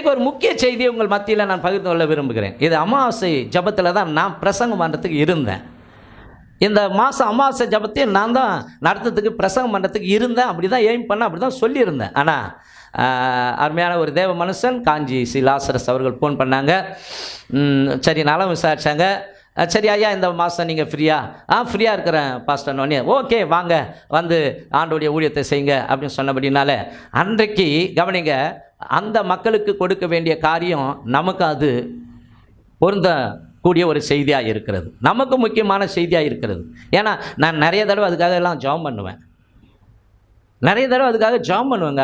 இன்றைக்கு ஒரு முக்கிய செய்தியை உங்கள் மத்தியில் நான் பகிர்ந்து கொள்ள விரும்புகிறேன். இது அமாவாசை ஜபத்தில் தான் நான் பிரசங்கம் பண்ணுறதுக்கு இருந்தேன். இந்த மாதம் அமாவாசை ஜபத்தையும் நான் தான் நடத்துறதுக்கு பிரசங்கம் பண்ணுறதுக்கு இருந்தேன். அப்படி தான் எய்ம் பண்ண, அப்படி தான் சொல்லியிருந்தேன். ஆனால் அருமையான ஒரு தேவ மனுஷன் காஞ்சி சி லாசரஸ் அவர்கள் ஃபோன் பண்ணாங்க. சரி, நலம் விசாரித்தாங்க. சரி ஐயா, இந்த மாதம் நீங்கள் ஃப்ரீயாக இருக்கிறேன் பாஸ்டர்னோடனே, ஓகே வாங்க வந்து ஆண்டோடைய ஊழியத்தை செய்யுங்க அப்படின்னு சொன்னபடினால அன்றைக்கு கவனிங்க, அந்த மக்களுக்கு கொடுக்க வேண்டிய காரியம் நமக்கு அது பொருந்தக்கூடிய ஒரு செய்தியாக இருக்கிறது, நமக்கு முக்கியமான செய்தியாக இருக்கிறது. ஏன்னா நான் நிறைய தடவை அதுக்காக எல்லாம் ஜெபம் பண்ணுவேன்,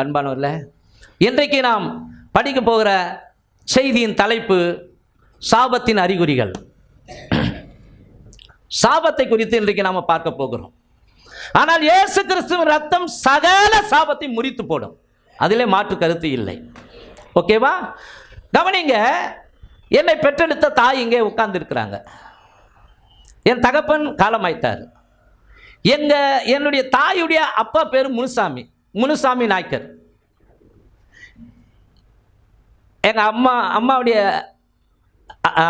அன்பானவர்களே. இன்றைக்கு நாம் படிக்க போகிற செய்தியின் தலைப்பு சாபத்தின் அறிகுறிகள். சாபத்தை குறித்து இன்றைக்கு நாம் பார்க்க போகிறோம். ஆனால் இயேசு கிறிஸ்துவின் ரத்தம் சகல சாபத்தை முறித்து போடும், அதிலே மாற்று கருத்து இல்லை. ஓகேவா? கவனிங்க, என்னை பெற்றெடுத்த தாய் இங்கே உட்கார்ந்து இருக்கிறாங்க. என் தகப்பன் காலமாயிட்டார். என்னுடைய தாயுடைய அப்பா பேர் முனுசாமி நாய்க்கர். எங்கள் அம்மாவுடைய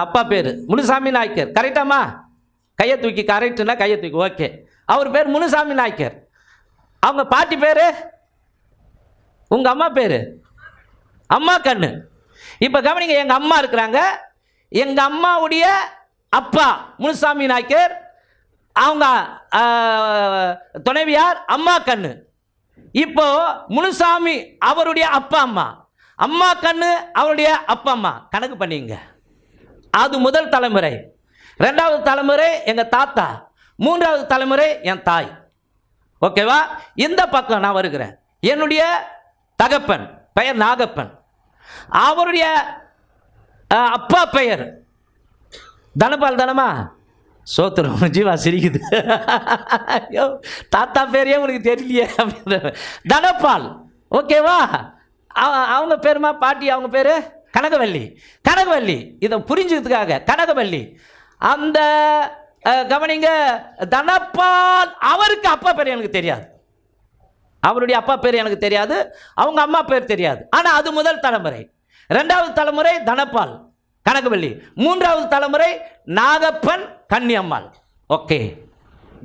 அப்பா பேர் முனுசாமி நாய்க்கர். கரெக்டாமா? கையை தூக்கி, கரெக்டுனா கையை தூக்கி, ஓகே. அவர் பேர் முனுசாமி நாய்க்கர். அவங்க பாட்டி பேர், உங்கள் அம்மா பேர் அம்மா கண்ணு. இப்போ கவனிங்க, எங்கள் அம்மா இருக்கிறாங்க. எங்கள் அம்மாவுடைய அப்பா முனுசாமி நாய்க்கர், அவங்க துணைவியார் அம்மா கண்ணு. இப்போ முனுசாமி அவருடைய அப்பா அம்மா, அம்மா கண்ணு அவருடைய அப்பா அம்மா. கணக்கு பண்ணிங்க. அது முதல் தலைமுறை. ரெண்டாவது தலைமுறை எங்கள் தாத்தா, மூன்றாவது தலைமுறை என் தாய். ஓகேவா? இந்த பக்கம் நான் வருகிறேன். என்னுடைய தகப்பன் பெயர் நாகப்பன். அவருடைய அப்பா பெயர் தனபால். தானமா? சோத்திரம், ஜீவா சிரிக்குது. தாத்தா பேரையே உனக்கு தெரியலையே அப்படின்ற தனபால். ஓகேவா? அவங்க பேருமா பாட்டி, அவங்க பேர் கனகவல்லி. இதை புரிஞ்சுக்கிறதுக்காக கனகவல்லி. அந்த கவனிங்க, தனபால் அவருக்கு அப்பா பேர் எனக்கு தெரியாது, அவருடைய அப்பா பேர் எனக்கு தெரியாது, அவங்க அம்மா பேர் தெரியாது. ஆனால் அது முதல் தலைமுறை. ரெண்டாவது தலைமுறை தனபால் கனகவல்லி, மூன்றாவது தலைமுறை நாகப்பன் கன்னியம்மாள். ஓகே,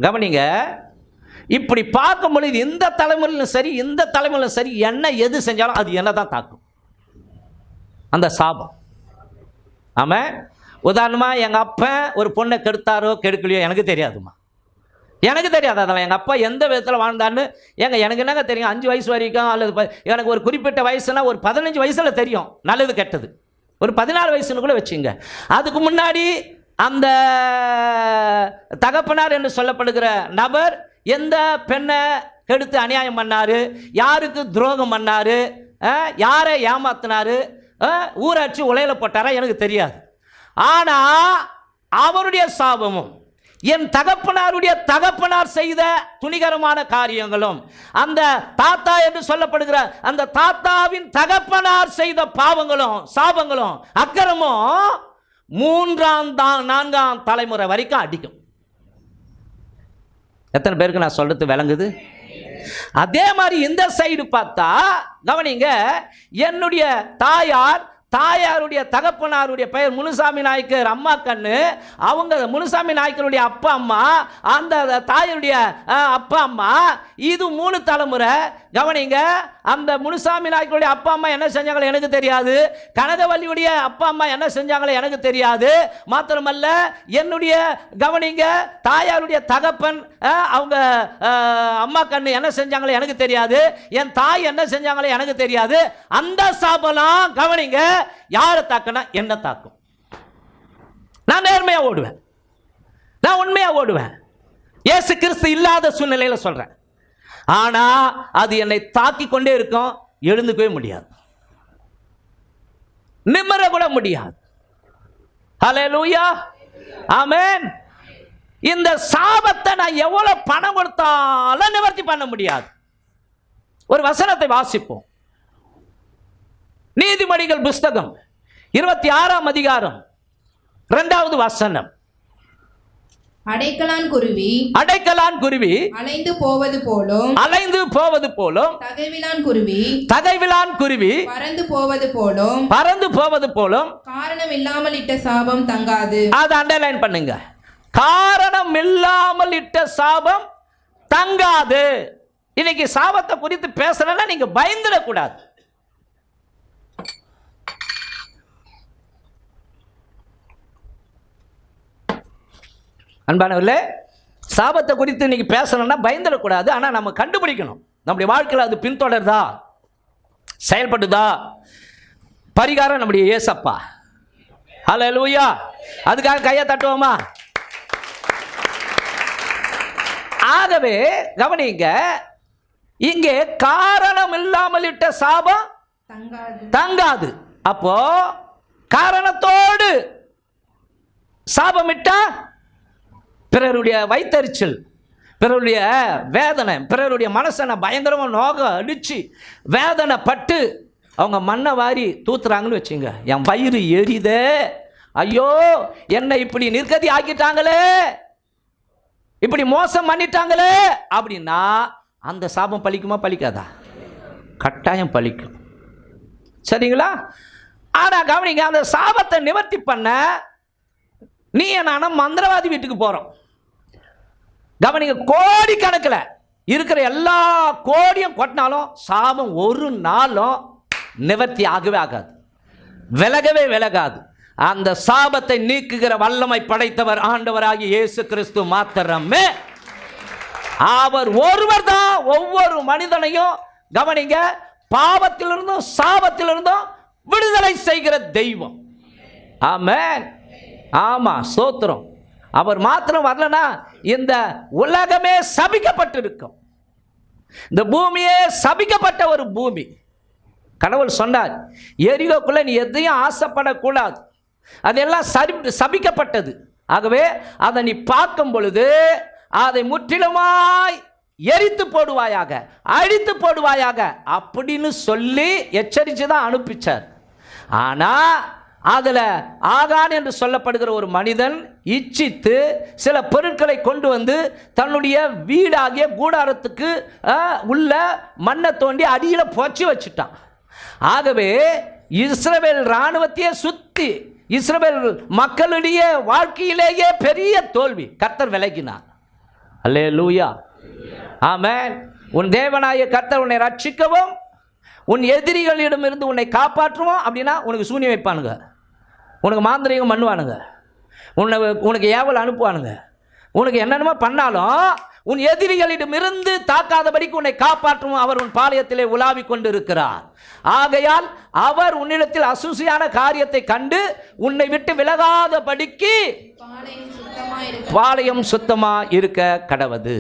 கவனிங்க. இப்படி பார்க்கும் பொழுது இந்த தலைமுறையிலும் சரி, இந்த தலைமுறையிலும் சரி, என்ன எது செஞ்சாலும் அது என்ன தான் தாக்கும், அந்த சாபம். ஆமாம். உதாரணமாக, எங்கள் அப்பா ஒரு பொண்ணை கெடுத்தாரோ கெடுக்கலையோ எனக்கு தெரியாதுமா, எனக்கு தெரியாது. அதெல்லாம் எங்கள் அப்பா எந்த விதத்தில் வாழ்ந்தான்னு எனக்கு என்னங்க தெரியும்? 5 வயசு வரைக்கும், அல்லது எனக்கு ஒரு குறிப்பிட்ட வயசுனா ஒரு 15 வயசில் தெரியும் நல்லது கெட்டது. ஒரு 14 வயசுன்னு கூட வச்சுங்க. அதுக்கு முன்னாடி அந்த தகப்பனார் என்று சொல்லப்படுகிற நபர் எந்த பெண்ணை கெடுத்து அநியாயம் பண்ணார், யாருக்கு துரோகம் பண்ணார், யாரை ஏமாத்தினார், ஊராட்சி உலையில போட்டாரா எனக்கு தெரியாது. ஆனால் அவருடைய சாபமும் என் தகப்பனார் செய்த துணிகரமான காரியங்களும், அந்த தாத்தா என்று சொல்லப்படுகிற அந்த தாத்தாவின் தகப்பனார் செய்த பாவங்களும் சாபங்களும் அக்கிரமும் 3ஆம் 4ஆம் தலைமுறை வரைக்கும் அடிக்கும். எத்தனை பேருக்கு நான் சொல்றது விளங்குது? அதே மாதிரி இந்த சைடு பார்த்தா கவனிங்க, என்னுடைய தாயாருடைய தகப்பனாருடைய பெயர் முனுசாமி நாய்க்கர், அம்மா கண்ணு. அவங்க முனுசாமி நாய்க்கருடைய அப்பா அம்மா, அந்த தாயுடைய அப்பா அம்மா. இது 3 தலைமுறை. கவனிங்க, அந்த முனுசாமி நாய்க்கருடைய அப்பா அம்மா என்ன செஞ்சாங்களோ எனக்கு தெரியாது, கனகவல்லியுடைய அப்பா அம்மா என்ன செஞ்சாங்களோ எனக்கு தெரியாது. மாத்திரமல்ல, என்னுடைய கவனிங்க தாயாருடைய தகப்பன், அவங்க அம்மா கண்ணு என்ன செஞ்சாங்களோ எனக்கு தெரியாது, என் தாய் என்ன செஞ்சாங்களோ எனக்கு தெரியாது. அந்த சாபலாம் கவனிங்க யாரை தாக்குனா என்ன தாக்கும். நான் நேர்மையா ஓடுவேன், நான் உண்மையா ஓடுவேன். இயேசு கிறிஸ்து இல்லாத சூழ்நிலையில சொல்றேன். ஆனா அது என்னை தாக்கி கொண்டே இருக்கும், எழுந்துக்கவே முடியாது, நிம்மற கூட முடியாது. ஹல்லேலூயா, ஆமென். இந்த சாபத்தை நான் எவ்வளவு பணம் கொடுத்தாலும் நிவர்த்தி பண்ண முடியாது. ஒரு வசனத்தை வாசிப்போம். நீதிமொழிகள் புஸ்தகம் 26ஆம் அதிகாரம் 2வது வசனம். அடைக்கலான் குருவி அலைந்து போவது போலும் தகைவிலான் குருவி பறந்து போவது போலும் காரணம் இல்லாமல் இட்ட சாபம் தங்காது. அதை அண்டர்லைன் பண்ணுங்க. காரணம் இல்லாமல் இட்ட சாபம் தங்காது. இன்னைக்கு சாபத்தை குறித்து பேசலன்னா நீங்க பயந்துடக்கூடாது. அன்பானவர்களே, சாபத்தை குறித்து இன்னைக்கு பேசணும்னா பயந்துடக்கூடாது. ஆனால் நம்ம கண்டுபிடிக்கணும், நம்முடைய வாழ்க்கையில் அது பின்தொடருதா, செயல்படுதா. பரிகாரம் நம்முடைய இயேசப்பா. ஹல்லேலூயா. அதுக்காக கையை தட்டுவோமா? ஆகவே கவனிங்க, இங்கே காரணம் இல்லாமல் இட்ட சாபம் தங்காது. அப்போ காரணத்தோடு சாபமிட்டா பிறருடைய வைத்தறிச்சல், பிறருடைய வேதனை, பிறருடைய மனசனை பயங்கரமாக நோக அடிச்சு வேதனை பட்டு அவங்க மண்ணை வாரி தூத்துறாங்கன்னு வச்சுங்க. என் வயிறு எரிதே, ஐயோ என்னை இப்படி நிர்கதி ஆக்கிட்டாங்களே, இப்படி மோசம் பண்ணிட்டாங்களே அப்படின்னா அந்த சாபம் பலிக்குமா பலிக்காதா? கட்டாயம் பலிக்கும். சரிங்களா? ஆனால் கவனிங்க, அந்த சாபத்தை நிவர்த்தி பண்ண நீ நானும் மந்திரவாதி வீட்டுக்கு போகிறோம். கவனிங்க, கோடி கணக்கில் இருக்கிற எல்லா கோடியும் கொட்டினாலும் சாபம் ஒரு நாளும் நிவர்த்தி ஆகவே ஆகாது, விலகவே விலகாது. அந்த சாபத்தை நீக்குகிற வல்லமை படைத்தவர் ஆண்டவராகிய இயேசு கிறிஸ்து மாத்திரமே. அவர் ஒருவர் தான் ஒவ்வொரு மனிதனையும் கவனிங்க பாவத்திலிருந்தும் சாபத்திலிருந்தும் விடுதலை செய்கிற தெய்வம். ஆமென். ஆமா, ஸ்தோத்திரம். அவர் மாத்திரம் வரலனா இந்த உலகமே சபிக்கப்பட்டிருக்கும். இந்த பூமியே சபிக்கப்பட்ட ஒரு பூமி. கடவுள் சொன்னார், எரிகோக்குள்ள நீ எதையும் ஆசைப்படக்கூடாது, அதெல்லாம் சபிக்கப்பட்டது. ஆகவே அதை நீ பார்க்கும் பொழுது அதை முற்றிலுமாய் எரித்து போடுவாயாக, அழித்து போடுவாயாக அப்படின்னு சொல்லி எச்சரித்து தான் அனுப்பிச்சார். ஆனால் அதில் ஆகான் என்று சொல்லப்படுகிற ஒரு மனிதன் இச்சித்து சில பொருட்களை கொண்டு வந்து தன்னுடைய வீடாகிய கூடாரத்துக்கு உள்ள மண்ணை தோண்டி அடியில் போச்சு வச்சுட்டான். ஆகவே இஸ்ரவேல் இராணுவத்தையே சுற்றி இஸ்ரவேல் மக்களுடைய வாழ்க்கையிலேயே பெரிய தோல்வி கர்த்தர் விலகினார். அல்லேலூயா. ஆமென். உன் தேவனாய கர்த்தர் உன்னை ரட்சிக்கவும் உன் எதிரிகளிடமிருந்து உன்னை காப்பாற்றுவோம் அப்படின்னா உனக்கு சூனியம் வைப்பானுங்க, உனக்கு மாந்திரிகம் பண்ணுவானுங்க, உனக்கு ஏவல் அனுப்புவானுங்க, உனக்கு என்னென்னமோ பண்ணாலும் உன் எதிரிகளிடமிருந்து தாக்காதபடிக்கு உன்னை காப்பாற்றுவோம். அவர் உன் பாளையத்திலே உலாவி கொண்டு இருக்கிறார். ஆகையால் அவர் உன்னிடத்தில் அசூசியான காரியத்தை கண்டு உன்னை விட்டு விலகாதபடிக்கு பாளையம் சுத்தமா இருக்க கடவது.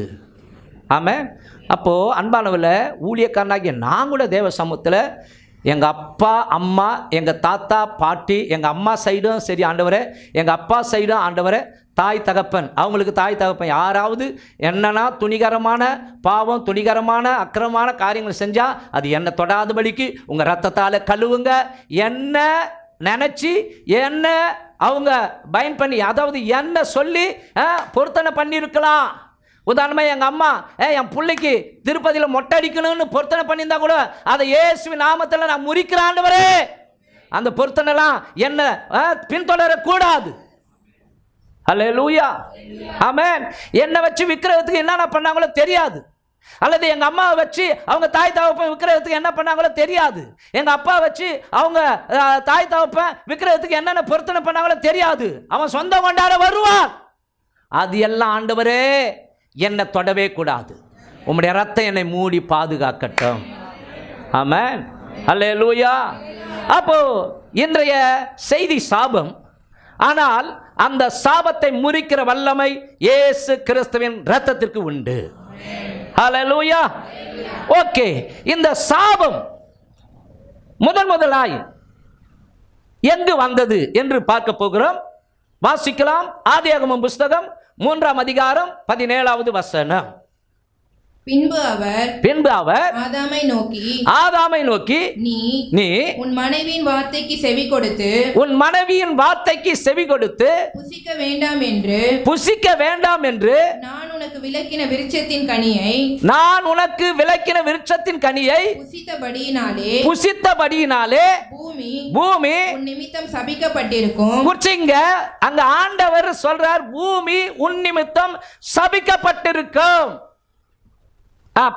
ஆமென். அப்போது அன்பானவில் ஊழியக்காரனாகிய நான் கூட தேவ சமூகத்தில் எங்கள் அப்பா அம்மா, எங்கள் தாத்தா பாட்டி, எங்கள் அம்மா சைடும் சரி ஆண்டவரே, எங்கள் அப்பா சைடும் ஆண்டவரே, தாய் தகப்பன், அவங்களுக்கு தாய் தகப்பன் யாராவது என்னன்னா துணிகரமான பாவம், துணிகரமான அக்கிரமமான காரியங்கள் செஞ்சால் அது என்னை தொடாதபடிக்கு உங்கள் ரத்தத்தால் கழுவுங்க. என்ன நினச்சி என்ன அவங்க பயன் பண்ணி, அதாவது என்ன சொல்லி பொருத்தனை பண்ணியிருக்கலாம். உதாரணமாக எங்கள் அம்மா என் பிள்ளைக்கு திருப்பதியில் மொட்டை அடிக்கணும்னு பொருத்தனை பண்ணியிருந்தா கூட அதை இயேசுவின் நாமத்தில் நான் முறிக்கிறேன் ஆண்டவரே. அந்த பொருத்தனைலாம் என்ன பின்தொடரக்கூடாது. அல்லேலூயா. ஆமென். என்னை வச்சு விக்கிரகத்துக்கு என்னென்ன பண்ணாங்களோ தெரியாது, அல்லது எங்கள் அம்மாவை வச்சு அவங்க தாய் தகப்பன் விக்கிரகத்துக்கு என்ன பண்ணாங்களோ தெரியாது, எங்கள் அப்பா வச்சு அவங்க தாய் தகப்பன் விக்கிரகத்துக்கு என்னென்ன பொருத்தனை பண்ணாங்களோ தெரியாது. அவன் சொந்தம் கொண்டாட வருவான். அது எல்லாம் ஆண்டவரே என்னை தொடவே கூடாது, உம்முடைய ரத்தம் என்னை மூடி பாதுகாக்கட்டும். ஆமென். அல்லேலூயா. அப்போ இன்றைய செய்தி சாபம், ஆனால் அந்த சாபத்தை முறிக்கிற வல்லமை இயேசு கிறிஸ்துவின் இரத்தத்திற்கு உண்டு. ஹல்லேலூயா. ஓகே, இந்த சாபம் முதலாய் எங்கு வந்தது என்று பார்க்க போகிறோம். வாசிக்கலாம். ஆதியாகமம் புஸ்தகம் 3 அதிகாரம் 17வது வசனம். பின்பு அவர் ஆதாமை நோக்கி நீ உன் மனைவியின் வார்த்தைக்கு செவி கொடுத்து புசிக்க வேண்டாம் என்று நான் உனக்கு விலக்கின விருட்சத்தின் கனியை புசித்தபடியினாலே பூமி உன் நிமித்தம் சபிக்கப்பட்டிருக்கும். குறிச்சிங்க, அங்க ஆண்டவர் சொல்றார், பூமி உன் நிமித்தம் சபிக்கப்பட்டிருக்கும்.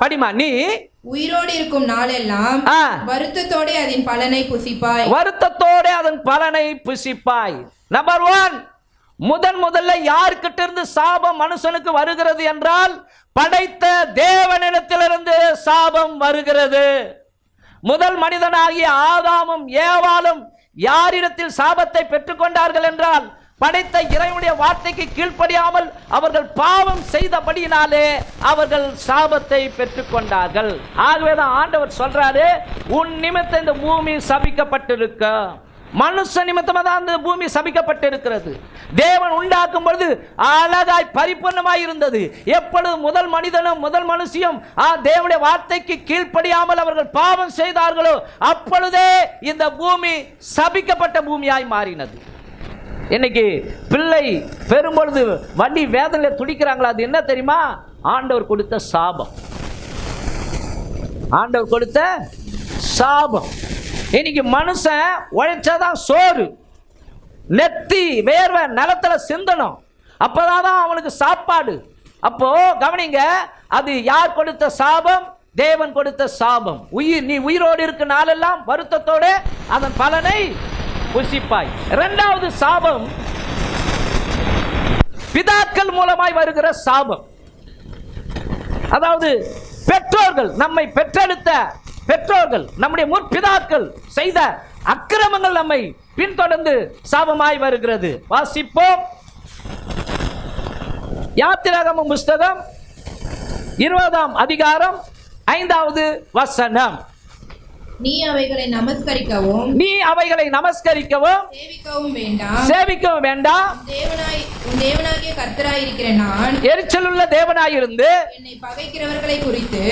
படிமா, நீ உயிரோடு இருக்கும் நாளெல்லாம் வருத்தத்தோட அதன் பலனை புசிப்பாய். நம்பர் 1, முதல்ல யார்கிட்ட இருந்து சாபம் மனுஷனுக்கு வருகிறது என்றால் படைத்த தேவனிடத்திலிருந்து சாபம் வருகிறது. முதல் மனிதனாகிய ஆதாமும் ஏவாளும் யாரிடத்தில் சாபத்தை பெற்றுக்கொண்டார்கள் என்றால் படைத்த இறைவனுடைய வார்த்தைக்கு கீழ்ப்படியாமல் அவர்கள் பாவம் செய்தபடியினாலே அவர்கள் சாபத்தை பெற்றுக்கொண்டார்கள். ஆகவேதான் ஆண்டவர் சொல்றாரு, உன் நிமித்தம் இந்த பூமி சபிக்கப்பட்டிருக்க. மனுஷ நிமித்தமா தான் அந்த பூமி சபிக்கப்பட்டிருக்கிறது. தேவன் உண்டாக்கும் பொழுது அழகாய் பரிபூர்ணமாய் இருந்தது. எப்பொழுது முதல் மனிதனும் முதல் மனுஷியும் தேவனுடைய வார்த்தைக்கு கீழ்ப்படியாமல் அவர்கள் பாவம் செய்தார்களோ அப்பொழுதே இந்த பூமி சபிக்கப்பட்ட பூமியாய் மாறினது. இன்னைக்கு பிள்ளை பெரும்பொழுது வண்டி வேதனையில துடிக்கிறாங்களா? அது என்ன தெரியுமா? ஆண்டவர் கொடுத்த சாபம். ஆண்டவர் கொடுத்த சாபம். இன்னைக்கு மனுஷன் உழைச்சாதான் சோறு, நெத்தி வேர்வை நிலத்துல சிந்தணும், அப்பதான் அவனுக்கு சாப்பாடு. அப்போ கவனிங்க, அது யார் கொடுத்த சாபம்? தேவன் கொடுத்த சாபம். நீ உயிரோடு இருக்க நாளெல்லாம் வருத்தத்தோடு அதன் பலனை புசிப்பாய். இரண்டாவது சாபம் பிதாக்கள் மூலமாய் வருகிற சாபம். அதாவது பெற்றோர்கள், நம்மை பெற்றெடுத்த பெற்றோர்கள், நம்முடைய முற்பிதாக்கள் செய்த அக்கிரமங்கள் நம்மை பின்தொடர்ந்து சாபமாய் வருகிறது. வாசிப்போம். யாத்திராகமம் புஸ்தகம் 20ஆம் அதிகாரம் 5வது வசனம். நீ அவைகளை நமஸ்கரிக்கவும் சேவிக்கவும் வேண்டாம். தேவனாகிய கர்த்தராயிருக்கிற நான் எரிச்சலுள்ள தேவனாயிருந்து என்னை பகைக்கிறவர்களை குறித்து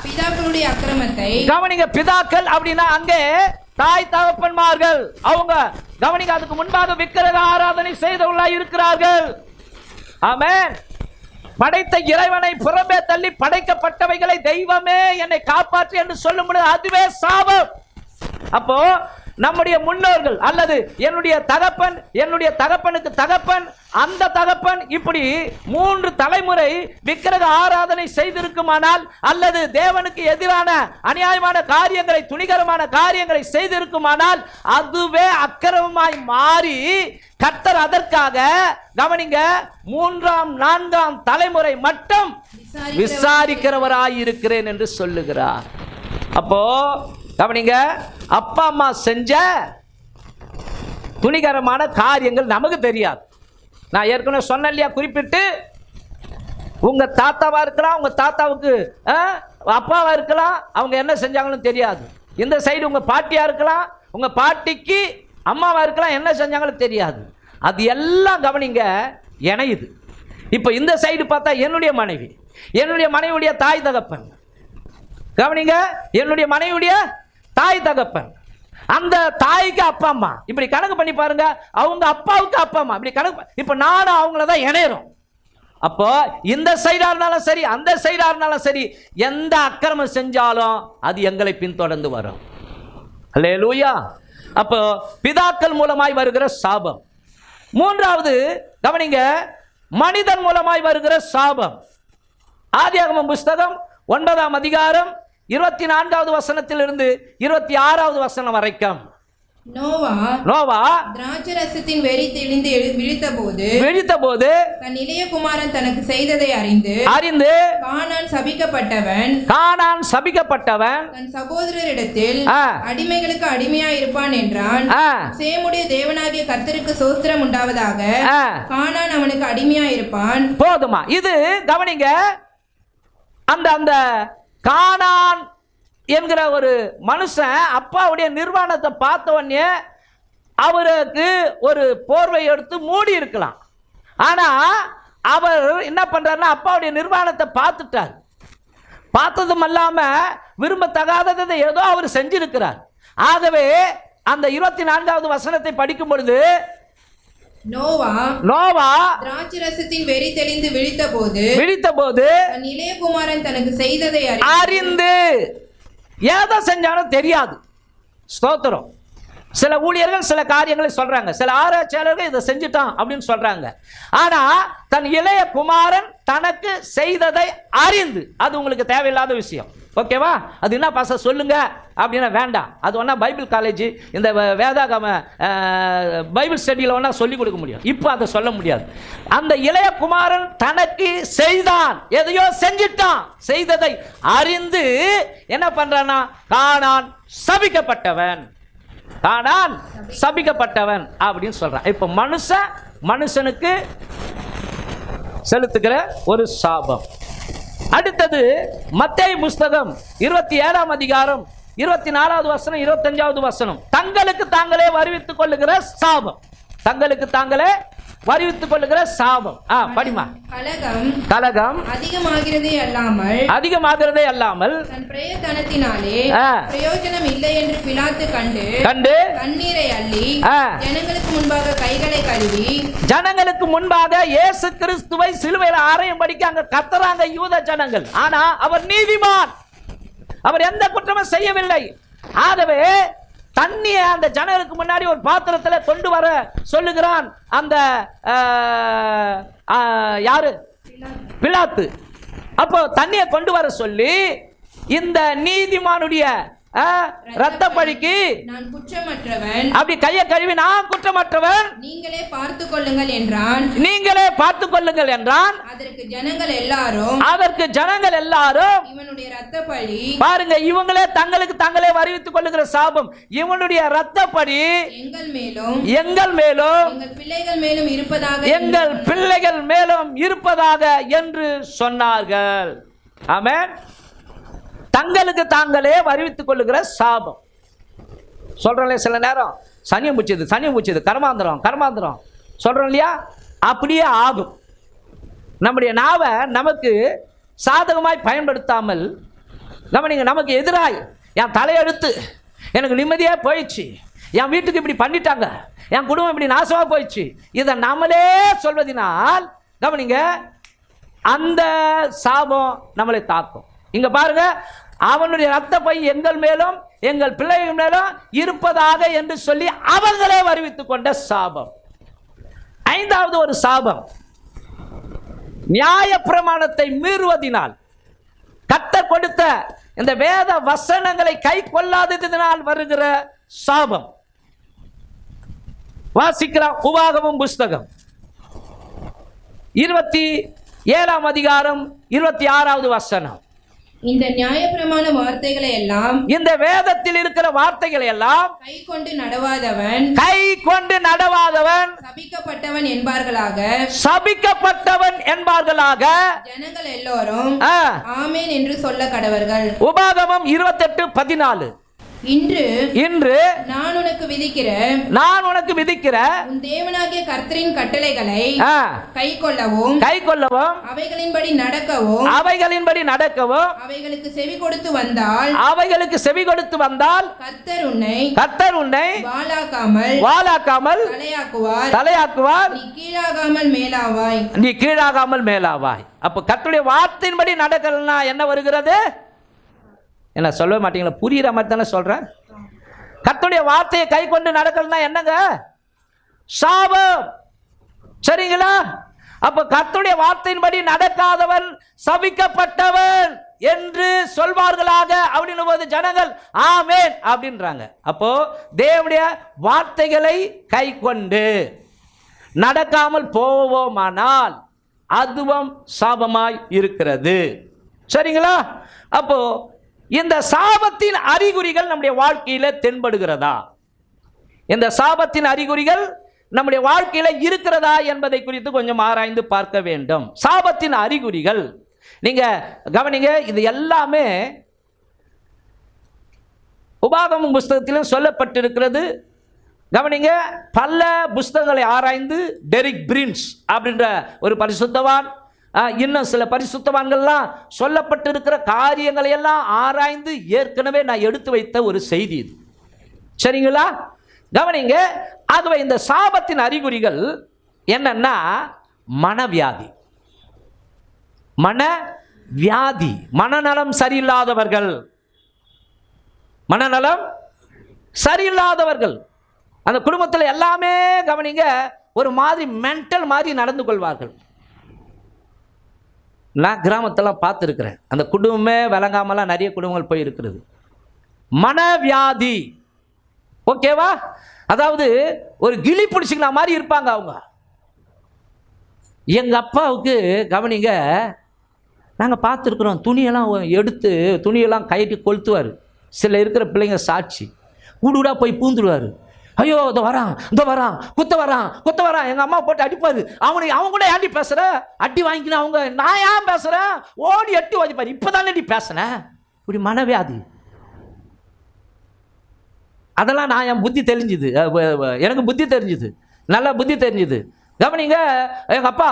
பிதாக்களுடைய அக்கிரமத்தை. கவனிங்க, பிதாக்கள் அப்படின்னா அங்கே தாய் தகப்பன்மார்கள். அவங்க கவனிங்க, அதுக்கு முன்பாக விக்கிரக ஆராதனை செய்தவர்களாய் இருக்கிறார்கள். ஆமென். படைத்த இறைவனை புறம்பே தள்ளி படைக்கப்பட்டவைகளை தெய்வமே என்னை காப்பாற்று என்று சொல்லும் பொழுது அதுவே சாபம். அப்போ நம்முடைய முன்னோர்கள் அல்லது என்னுடைய தகப்பனுக்கு தகப்பன், அந்த தகப்பன், இப்படி 3 தலைமுறை விக்கிரக ஆராதனை செய்திருக்குமானால் அல்லது தேவனுக்கு எதிரான அநியாயமான காரியங்களை, துணிகரமான காரியங்களை செய்திருக்குமானால் அதுவே அக்கிரமமாய் மாறி கர்த்தர் அதற்காக கவனிங்க 3ஆம் 4ஆம் தலைமுறை மட்டும் விசாரிக்கிறவராய் இருக்கிறேன் என்று சொல்லுகிறார். அப்போ கவனிங்க, அப்பா அம்மா செஞ்ச துணிகரமான காரியங்கள் நமக்கு தெரியாது. நான் ஏற்கனவே சொன்னேன் இல்லையா, குறிப்பிட்டு உங்க தாத்தாவா இருக்கலாம், உங்க தாத்தாவுக்கு அப்பாவா இருக்கலாம், அவங்க என்ன செஞ்சாங்கன்னு தெரியாது. இந்த சைடு உங்க பாட்டியா இருக்கலாம், உங்க பாட்டிக்கு அம்மாவா இருக்கலாம், என்ன செஞ்சாங்கன்னு தெரியாது. அது எல்லாம் கவனிங்க இணையுது. இப்போ இந்த சைடு பார்த்தா என்னுடைய மனைவியுடைய தாய் தகப்பன், கவனிங்க, என்னுடைய மனைவியுடைய தாய் தகப்பன், அந்த தாய்க்கு அப்பா அம்மா, இப்படி கணக்கு பண்ணி பாருங்க. அவங்க அப்பாவுக்கு அப்பா அம்மா, இப்படி கணக்கு. இப்ப நானும் அவங்கள தான் இணையறோம். அப்போ இந்த சைடா இருந்தாலும் சரி, அந்த சைடா இருந்தாலும் சரி, எந்த அக்கிரமம் செஞ்சாலும் அது எங்களை பின்தொடர்ந்து வரும். அல்லேலூயா. அப்போ பிதாக்கள் மூலமாய் வருகிற சாபம். 3வது கவனிங்க, மனிதன் மூலமாய் வருகிற சாபம். ஆதியாகமம் புஸ்தகம் 9ஆம் அதிகாரம் 24வது வசனத்திலிருந்து 26வது வசனம் வரைக்கும். நோவா திராட்சரசத்தின் வெறி தெளிந்து விழித்தபோது தன் இளைய குமாரன் தனக்கு செய்ததை அறிந்து கானான் சபிக்கப்பட்டவன் தன் சகோதரரிடத்தில் அடிமைகளுக்கு அடிமையாய் இருப்பான் என்றான். சேமுடைய தேவனாகிய கர்த்தருக்கு ஸ்தோத்திரம் உண்டாவதாக, கானான் அவனுக்கு அடிமையாய் இருப்பான். போதுமா? இது கவனிங்க, அந்த கானான் என்கிற ஒரு மனுஷன் அப்பாவுடைய நிர்வாணத்தை பார்த்த உடனே அவருக்கு ஒரு போர்வை எடுத்து மூடி இருக்கலாம். ஆனா அவர் என்ன பண்றாருன்னா அப்பாவுடைய நிர்வாணத்தை பார்த்துட்டார். பார்த்ததும் அல்லாம விரும்பத்தகாததை ஏதோ அவர் செஞ்சிருக்கிறார். ஆகவே அந்த 24வது வசனத்தை படிக்கும் பொழுது நோவா திராட்சரசத்தின் வெறி தெளிந்து விழித்த போது தன் இளைய குமாரன் தனக்கு செய்ததை அறிந்து, ஏதோ செஞ்சாலும் தெரியாது. ஸ்தோத்திரம். சில ஊழியர்கள் சில காரியங்களை சொல்றாங்க, சில ஆராய்ச்சியாளர்கள் இதை செஞ்சுட்டான் அப்படின்னு சொல்றாங்க. ஆனா தன் இளைய குமாரன் தனக்கு செய்ததை அறிந்து, அது உங்களுக்கு தேவையில்லாத விஷயம். ஓகேவா? அது என்ன பாஸ்டர் சொல்லுங்க அப்படின்னா வேண்டாம். அது ஒன்றா பைபிள் காலேஜ், இந்த வேதாகம பைபிள் ஸ்டடியில் ஒன்றா சொல்லிக் கொடுக்க முடியும். இப்போ அதை சொல்ல முடியாது. அந்த இளைய குமாரன் தனக்கு செய்தான், எதையோ செஞ்சிட்டான், செய்ததை அறிந்து என்ன பண்றானா, கானான் சபிக்கப்பட்டவன், கானான் சபிக்கப்பட்டவன் அப்படின்னு சொல்றான். இப்போ மனுஷனுக்கு செலுத்துகிற ஒரு சாபம். அடுத்தது மத்தேயு புஸ்தகம் 27ஆம் அதிகாரம் 24வது வசனம் 25வது வசனம். தங்களுக்கு தாங்களே வருவித்துக் கொள்ளுகிற சாபம், தங்களுக்கு தாங்களே வருவித்துக் கொள்ளுகிற சாபம். படிமா. கலகம் அதிகமாகிறதே அல்லாமல் தன் பிரயத்தனத்தினாலே பிரயோஜனம் இல்லை என்று பிலாத்து கண்டு கண்ணீரை அள்ளி ஜனங்களுக்கு முன்பாக கைகளை கழுவி, ஜனங்களுக்கு முன்பாக இயேசு கிறிஸ்துவை சிலுவையில் அறையும்படிக்கு அங்க கத்தறாங்க யூத ஜனங்கள். ஆனா அவர் நீதிமான், அவர் எந்த குற்றமும் செய்யவில்லை. ஆகவே தண்ணியை அந்த ஜனங்களுக்கு முன்னாடி ஒரு பாத்திரத்தில் கொண்டு வர சொல்லுகிறான் அந்த யாரு, பிலாத்து. அப்போ தண்ணியை கொண்டு வர சொல்லி இந்த நீதிமானுடைய ரத்த பழிக்கு நான் குற்றமற்றவன், அப்படி கையை கழுவி நான் குற்றமற்றவன், நீங்களே பார்த்துக் கொள்ளுங்கள் என்றான். நீங்களே பார்த்துக் கொள்ளுங்கள் என்றான். அதற்கு ஜனங்கள் எல்லாரும் இவனுடைய ரத்த பழி பாருங்க, இவங்களே தங்களுக்கு தாங்களே வருவித்துக் கொள்ளுகிற சாபம், இவனுடைய ரத்த பழி எங்கள் மேலும் எங்கள் பிள்ளைகள் மேலும் இருப்பதாக என்று சொன்னார்கள். ஆமென். தங்களுக்கு தாங்களே வருவித்துக் கொள்ளுகிற சாபம். சொல்றோம் சில நேரம் சனியம் பூச்சது கர்மாந்திரம் சொல்றோம் இல்லையா? அப்படியே ஆகும். நம்முடைய நாவை நமக்கு சாதகமாய் பயன்படுத்தாமல் நமக்கு எதிராய் என் தலையெடுத்து எனக்கு நிம்மதியாக போயிடுச்சு, என் வீட்டுக்கு இப்படி பண்ணிட்டாங்க, என் குடும்பம் இப்படி நாசமாக போயிடுச்சு, இதை நம்மளே சொல்வதனால் கவனிங்க, அந்த சாபம் நம்மளை தாக்கும். இங்க பாருங்க, அவனுடைய ரத்த பை எங்கள் மேலும் எங்கள் பிள்ளைகள் மேலும் இருப்பதாக என்று சொல்லி அவங்களே வருவித்துக் கொண்ட சாபம். 5வது ஒரு சாபம், நியாய பிரமாணத்தை மீறுவதினால், கர்த்தர் கொடுத்த இந்த வேத வசனங்களை கை கொள்ளாததினால் வருகிற சாபம். வாசிக்கலாம் உபாகமம் புஸ்தகம் 27ஆம் அதிகாரம் 26வது வசனம். இந்த நியாயப்பிரமாண வார்த்தைகளை எல்லாம், இந்த வேதத்தில் இருக்கிற வார்த்தைகளை எல்லாம் கை கொண்டு நடவாதவன் சபிக்கப்பட்டவன் என்பார்களாக ஜனங்கள் எல்லோரும் ஆமென் என்று சொல்ல கடவர்கள். உபாகமம் 28:14. இன்று நான் உனக்கு விதிக்கிற உன் தேவனாகிய கர்த்தரின் கட்டளைகளை கைக்கொள்ளவும் அவைகளின்படி நடக்கவும் அவைகளுக்கு செவி கொடுத்து வந்தால் கர்த்தர் உன்னை வாளாக்காமல் தலையாக்குவார், நீ கீழாகாமல் மேலாவாய். அப்ப கர்த்தருடைய வார்த்தையின்படி நடக்கலன்னா என்ன வருகிறது? என்ன சொல்லவே மாட்டீங்களா? புரியுற மாதிரி தானே சொல்றேன். கர்த்தருடைய வார்த்தையை கை கொண்டு நடக்கலன்னா என்னங்க? சாபம். சரிங்களா? அப்ப கர்த்தருடைய வார்த்தையின்படி நடக்காதவன் சபிக்கப்பட்டவன் என்று சொல்வார்களாக அப்படின்னு போது ஜனங்கள் ஆமென் அப்படின்றாங்க. அப்போ தேவனுடைய வார்த்தைகளை கை கொண்டு நடக்காமல் போவோமானால் அதுவும் சாபமாய் இருக்கிறது. சரிங்களா? அப்போ இந்த சாபத்தின் அறிகுறிகள் நம்முடைய வாழ்க்கையில தென்படுகிறதா? இந்த சாபத்தின் அறிகுறிகள் நம்முடைய வாழ்க்கையில இருக்கிறதா என்பதை குறித்து கொஞ்சம் ஆராய்ந்து பார்க்க வேண்டும். சாபத்தின் அறிகுறிகள் நீங்க கவனிங்க, இது எல்லாமே உபாகமம் புஸ்தகத்திலும் சொல்லப்பட்டிருக்கிறது. கவனிங்க, பல புஸ்தகங்களை ஆராய்ந்து டெரிக் பிரின்ஸ் அப்படின்ற ஒரு பரிசுத்தவான் இன்னும் சில பரிசுத்தவான்கள்லாம் சொல்லப்பட்டிருக்கிற காரியங்களை எல்லாம் ஆராய்ந்து ஏற்கனவே நான் எடுத்து வைத்த ஒரு செய்தி இது. சரிங்களா? கவனிங்க. ஆகவே இந்த சாபத்தின் அறிகுறிகள் என்னன்னா மனவியாதி, மனவியாதி, மனநலம் சரியில்லாதவர்கள், மனநலம் சரியில்லாதவர்கள். அந்த குடும்பத்தில் எல்லாமே கவனிங்க ஒரு மாதிரி மென்டல் மாதிரி நடந்து கொள்வார்கள். நான் கிராமத்தெல்லாம் பார்த்துருக்கிறேன். அந்த குடும்பமே விளங்காமலாம் நிறைய குடும்பங்கள் போயிருக்கிறது. மனவியாதி, ஓகேவா? அதாவது ஒரு கிளி பிடிச்சிக்கிற மாதிரி இருப்பாங்க அவங்க. எங்கள் அப்பாவுக்கு கவனிங்க, நாங்கள் பார்த்துருக்குறோம், துணியெல்லாம் எடுத்து துணியெல்லாம் கைட்டு கொளுத்துவார். சில இருக்கிற பிள்ளைங்க சாட்சி, ஊடுடா போய் பூந்துடுவார். ஐயோ இதோ வரான், இதோ வரான், குத்த வரான், குத்த வரான். எங்கள் அம்மா போட்டு அடிப்பார். அவங்க கூட ஏன்டி பேசுகிற, அடி வாங்கிக்கினா அவங்க, நான் ஏன் பேசுகிறேன், ஓடி எட்டி வாதிப்பார். இப்போ தானே நீ பேசுனேன். இப்படி மனவியாதி. அதெல்லாம் நான் என் புத்தி தெரிஞ்சுது, எனக்கு புத்தி தெரிஞ்சுது, நல்லா புத்தி தெரிஞ்சுது. கவனிங்க, எங்கள் அப்பா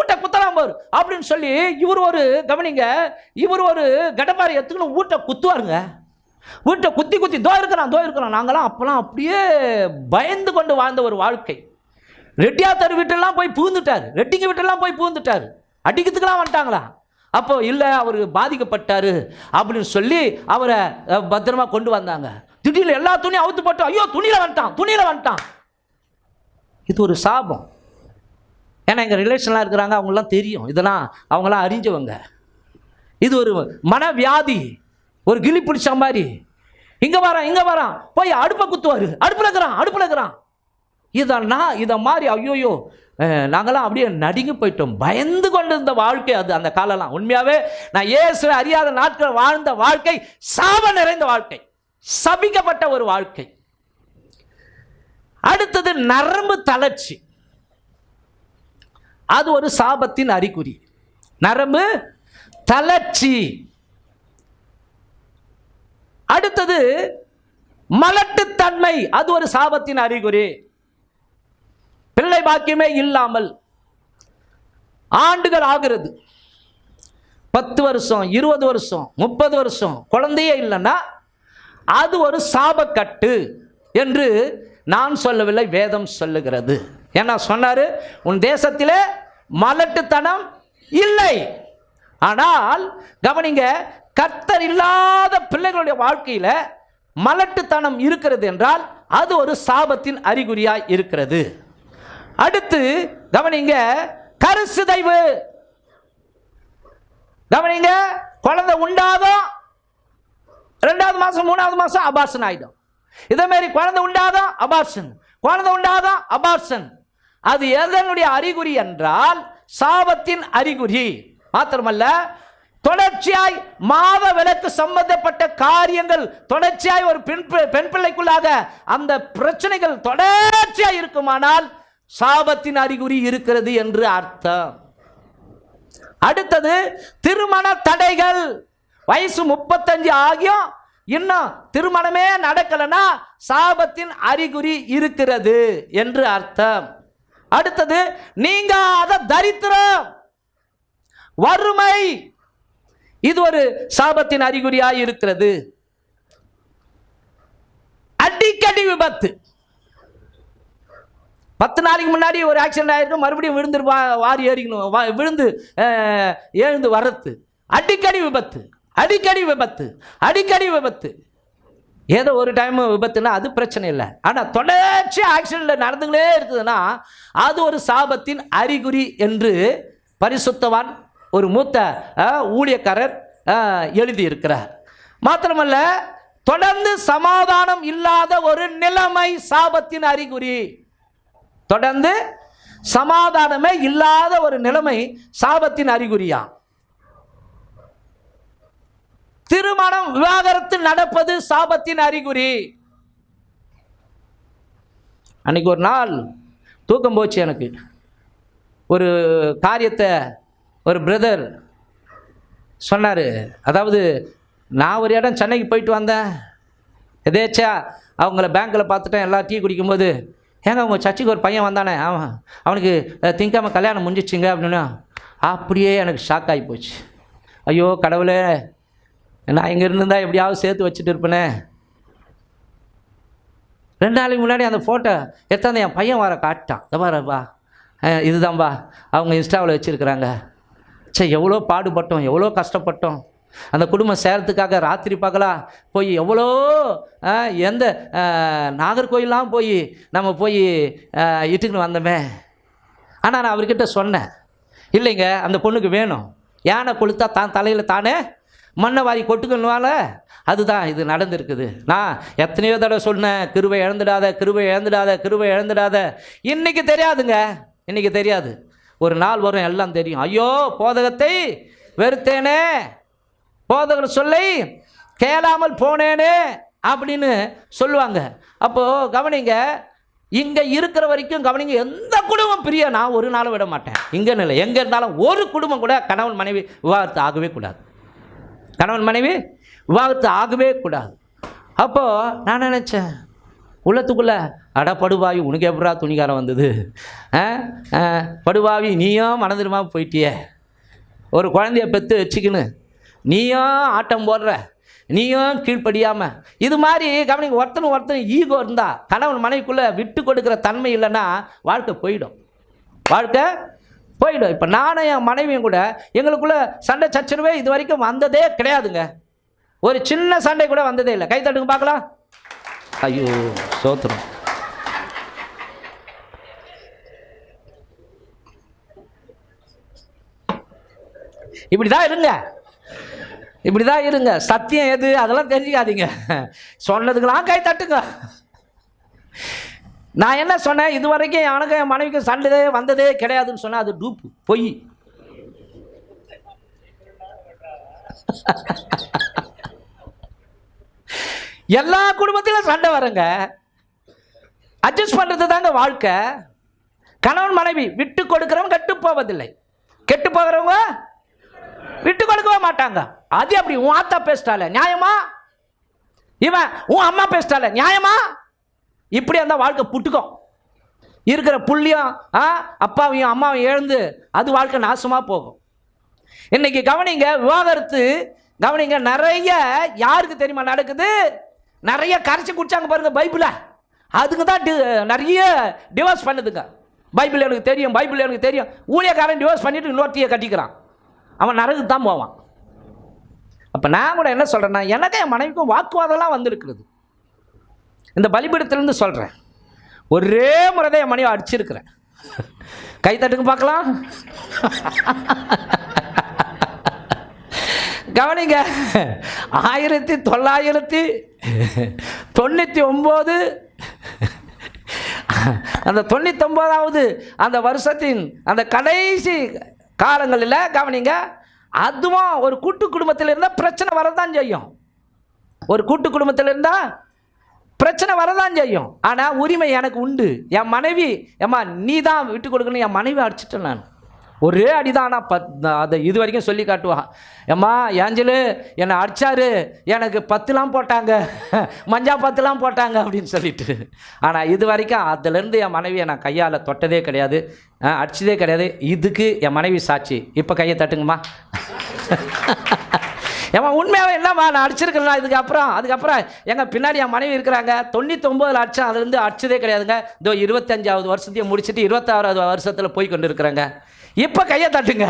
ஊட்ட குத்தலாம் போர் அப்படின்னு சொல்லி இவர் ஒரு கவனிங்க, இவர் ஒரு கடப்பாரை எடுத்துக்கணும் ஊட்ட குத்துவாருங்க. வீட்டை குத்தி குத்தி தோ இருக்கிறான். நாங்களாம் அப்போலாம் அப்படியே பயந்து கொண்டு வாழ்ந்த ஒரு வாழ்க்கை. ரெட்டியாத்தர் வீட்டெல்லாம் போய் பூந்துட்டார், ரெட்டிங்க வீட்டெல்லாம் போய் பூந்துட்டார். அடிக்கிறதுக்கெல்லாம் வந்துட்டாங்களா? அப்போ இல்லை அவர் பாதிக்கப்பட்டார் அப்படின்னு சொல்லி அவரை பத்திரமா கொண்டு வந்தாங்க. திடீர்னு எல்லா துணியும் அவுத்து போட்டு, ஐயோ துணியில் வந்துட்டான். இது ஒரு சாபம். ஏன்னா எங்கள் ரிலேஷன்லாம் இருக்கிறாங்க, அவங்களாம் தெரியும், இதெல்லாம் அவங்களாம் அறிஞ்சவங்க. இது ஒரு மனவியாதி, ஒரு கிளி பிடிச்ச மாதிரி. இங்கே வரான் போய் அடுப்பை குத்துவார். அடுப்பில் இருக்கிறான். இதை மாதிரி ஐயோயோ நாங்களாம் அப்படியே நடுங்கி போயிட்டோம், பயந்து கொண்டு இருந்த வாழ்க்கை அது. அந்த காலம்லாம் உண்மையாகவே நான் இயேசுவை அறியாத நாட்கள் வாழ்ந்த வாழ்க்கை சாபம் நிறைந்த வாழ்க்கை, சபிக்கப்பட்ட ஒரு வாழ்க்கை. அடுத்தது நரம்பு தளர்ச்சி. அது ஒரு சாபத்தின் அறிகுறி. நரம்பு தளர்ச்சி. அடுத்தது மலட்டுத்தன்மை. அது ஒரு சாபத்தின் அறிகுறி. பிள்ளை பாக்கியமே இல்லாமல் ஆண்டுகள் ஆகிறது, 10 வருஷம் 20 வருஷம் 30 வருஷம் குழந்தையே இல்லைன்னா அது ஒரு சாபக்கட்டு என்று நான் சொல்லவில்லை, வேதம் சொல்லுகிறது. ஏன்னா சொன்னாரு, உன் தேசத்திலே மலட்டுத்தனம் இல்லை. ஆனால் கவனிங்க, கர்த்தர் இல்லாத பிள்ளைகளுடைய வாழ்க்கையில மலட்டுத்தனம் இருக்கிறது என்றால் அது ஒரு சாபத்தின் அறிகுறியாய் இருக்கிறது. அடுத்து கவனிங்க, கருச்சிதைவு. கவனிங்க, குழந்தை உண்டாகும், 2வது மாசம் 3வது மாசம் அபார்ஷன் ஆயிடும். இதே மாதிரி குழந்தை உண்டாகும் அபார்ஷன். அது எதனுடைய அறிகுறி என்றால் சாபத்தின் அறிகுறி. மாத்திரமல்ல, தொடர்ச்சியாய் மாத விலக்கு சம்பந்தப்பட்ட காரியங்கள் தொடர்ச்சியாய் ஒரு பெண் பிள்ளைக்குள்ளாக அந்த பிரச்சனைகள் தொடர்ச்சியாய் இருக்குமானால் சாபத்தின் அறிகுறி இருக்கிறது என்று அர்த்தம். அடுத்தது திருமண தடைகள். வயசு 35 ஆகியும் இன்னும் திருமணமே நடக்கலனா சாபத்தின் அறிகுறி இருக்கிறது என்று அர்த்தம். அடுத்தது நீங்காத தரித்திரம், வறுமை. இது ஒரு சாபத்தின் அறிகுறியாய் இருக்கிறது. அடிக்கடி விபத்து. 10 நாளைக்கு முன்னாடி ஒரு ஆக்சிடென்ட் ஆயிருக்கும், மறுபடியும் விழுந்து வாரி ஏறிக்கணும், விழுந்து எழுந்து வர்றது. அடிக்கடி விபத்து. ஏதோ ஒரு டைம் விபத்துனா அது பிரச்சனை இல்லை. ஆனால் தொடர்ச்சி ஆக்சிடென்ட் நடந்துங்களே இருக்குதுன்னா அது ஒரு சாபத்தின் அறிகுறி என்று பரிசுத்தவான் ஒரு மூத்த ஊழியக்காரர் எழுதியிருக்கிறார். மாத்திரமல்ல, தொடர்ந்து சமாதானம் இல்லாத ஒரு நிலைமை சாபத்தின் அறிகுறி. தொடர்ந்து சமாதானமே இல்லாத ஒரு நிலைமை சாபத்தின் அறிகுறியா. திருமணம் விவாகரத்து நடப்பது சாபத்தின் அறிகுறி. அன்னைக்கு ஒரு நாள் தூக்கம் போச்சு எனக்கு. ஒரு காரியத்தை ஒரு பிரதர் சொன்னார். அதாவது நான் ஒரு இடம் சென்னைக்கு போயிட்டு வந்தேன், எதேச்சா அவங்கள பேங்க்கில் பார்த்துட்டேன். எல்லாம் டீ குடிக்கும்போது, ஏங்க அவங்க சர்ச்சுக்கு ஒரு பையன் வந்தானே, அவனுக்கு திங்காமல் கல்யாணம் முடிஞ்சிச்சுங்க அப்படின்னா, அப்படியே எனக்கு ஷாக் ஆகி போச்சு. ஐயோ கடவுளே, நான் இங்கே இருந்திருந்தால் எப்படியாவது சேர்த்து வச்சுட்டு இருப்பேனே. 2 நாளைக்கு முன்னாடி அந்த ஃபோட்டோ எடுத்தாந்து என் பையன் வர காட்டான். பாருப்பா, இதுதான்பா அவங்க இன்ஸ்டாவில் வச்சுருக்குறாங்க. சரி, எவ்வளோ பாடுபட்டோம், எவ்வளோ கஷ்டப்பட்டோம். அந்த குடும்பம் சேரத்துக்காக ராத்திரி பகலாக போய் எவ்வளோ எந்த நாகர்கோயிலாம் போய் நம்ம போய் இட்டுக்குன்னு வந்தோமே. ஆனால் நான் அவர்கிட்ட சொன்னேன், இல்லைங்க அந்த பொண்ணுக்கு வேணும், யானை கொளுத்தா தான் தலையில் தானே மண்ணை வாரி கொட்டுக்கணுவால, அதுதான் இது நடந்திருக்குது. நான் எத்தனையோ தடவை சொன்னேன், கிருபை இழந்துடாத, கிருபை இழந்துடாத, கிருபை இழந்துடாத. இன்றைக்கி தெரியாதுங்க, இன்றைக்கி தெரியாது, ஒரு நாள் வரும் எல்லாம் தெரியும். ஐயோ போதகத்தை வெறுத்தேனே, போதகர் சொல்லை கேளாமல் போனேனே அப்படின்னு சொல்லுவாங்க. அப்போது கவனிங்க, இங்கே இருக்கிற வரைக்கும் கவனிங்க, எந்த குடும்பம் பிரிய நான் ஒரு நாளும் விட மாட்டேன். இங்கே இல்லை, எங்கே இருந்தாலும் ஒரு குடும்பம் கூட கணவன் மனைவி விவாகரத்து ஆகவே கூடாது. கணவன் மனைவி விவாகரத்து ஆகவே கூடாது. அப்போது நான் நினச்சேன் உள்ளத்துக்குள்ளே, அட படுபாவி, உனக்கு எப்படா துணிகாரம் வந்தது? படுபாவி, நீயும் மனதிருமா போயிட்டியே, ஒரு குழந்தைய பெற்று வச்சுக்கின்னு நீயும் ஆட்டம் போடுற, நீயும் கீழ்ப்படியாமல். இது மாதிரி கவனிங்க, ஒருத்தன் ஈகோ இருந்தால், கணவன் மனைவிக்குள்ளே விட்டு கொடுக்குற தன்மை இல்லைன்னா வாழ்க்கை போயிடும், வாழ்க்கை போயிடும். இப்போ நானும் என் மனைவியும் கூட எங்களுக்குள்ளே சண்டை சச்சரவே இது வரைக்கும் வந்ததே கிடையாதுங்க. ஒரு சின்ன சண்டை கூட வந்ததே இல்லை. கை தட்டுங்க பார்க்கலாம். ஐயோ சோத்திரம். இப்படிதான் இருங்க, இப்படிதான் இருங்க. சத்தியம் எது அதெல்லாம் தெரிஞ்சுக்காதீங்க, சொன்னதுக்கெல்லாம் கை தட்டுங்க. நான் என்ன சொன்னேன், இது வரைக்கும் எனக்கு என் மனைவிக்கு சண்டை வந்ததே கிடையாதுன்னு சொன்னேன். அது டூப்பு, பொய். எல்லா குடும்பத்திலும் சண்டை வருங்க, அட்ஜஸ்ட் பண்ணுறது தாங்க வாழ்க்கை. கணவன் மனைவி விட்டு கொடுக்குறவங்க கெட்டு போவதில்லை, கெட்டு போகிறவங்க விட்டு கொடுக்கவே மாட்டாங்க. அது அப்படி உன் ஆத்தா பேசிட்டால நியாயமா, இவன் உன் அம்மா பேசிட்டால நியாயமா, இப்படி அந்த வாழ்க்கை புட்டுக்கும். இருக்கிற புள்ளியும் அப்பாவையும் அம்மாவையும் எழுந்து அது வாழ்க்கை நாசமாக போகும். இன்னைக்கு கவனிங்க, விவாகரத்து கவனிங்க நிறைய யாருக்கு தெரியுமா நடக்குது? நிறைய கரைச்சி குடிச்சாங்க பாருங்க பைபிளை, அதுக்கு தான் நிறைய டிவோர்ஸ் பண்ணுதுங்க. பைபிள் எனக்கு தெரியும், பைபிள் எனக்கு தெரியும். ஊழியக்காரன் டிவோர்ஸ் பண்ணிட்டு இன்னொருத்தையை கட்டிக்கிறான், அவன் நரகுக்கு தான் போவான். அப்போ நான் கூட என்ன சொல்கிறேன்னா, எனக்கு என் மனைவிக்கும் வாக்குவாதம்லாம் வந்திருக்கிறது. இந்த பலிபீடத்திலேருந்து சொல்கிறேன், ஒரே முறை தான் என் மனைவி அடிச்சிருக்கிறேன். கை தட்டுங்க பார்க்கலாம். கவனிங்க, 1999 அந்த 99வது அந்த வருஷத்தின் அந்த கடைசி காலங்களில் கவனிங்க, அதுவும் ஒரு கூட்டு குடும்பத்தில் இருந்தால் பிரச்சனை வரதான் செய்யும். ஒரு கூட்டு குடும்பத்தில் இருந்தால் பிரச்சனை வரதான் செய்யும். ஆனால் உரிமை எனக்கு உண்டு. என் மனைவி, ஏம்மா நீ தான் விட்டு கொடுக்கணும், என் மனைவி அடிச்சிட்டேன் நான். ஒரே அடிதானா அதை இது வரைக்கும் சொல்லி காட்டுவா. ஏம்மா ஏஞ்சலு என்னை அடித்தாரு, எனக்கு 10லாம் போட்டாங்க, மஞ்சா 10லாம் போட்டாங்க அப்படின்னு சொல்லிட்டு. ஆனால் இது வரைக்கும் அதுலேருந்து என் மனைவியை நான் கையால் தொட்டதே கிடையாது, அடிச்சதே கிடையாது. இதுக்கு என் மனைவி சாட்சி. இப்போ கையை தட்டுங்கம்மா. ஏம்மா உண்மையாகவே என்னம்மா நான் அடிச்சிருக்கலாம் அதுக்கப்புறம் எங்கள் பின்னாடி என் மனைவி இருக்கிறாங்க. 99 அடித்தேன், அதுலேருந்து அடிச்சதே கிடையாதுங்க. இதோ 25வது வருஷத்தையும் முடிச்சுட்டு 26வது வருஷத்தில் போய் கொண்டு இருக்கிறாங்க. இப்போ கையை தட்டுங்க.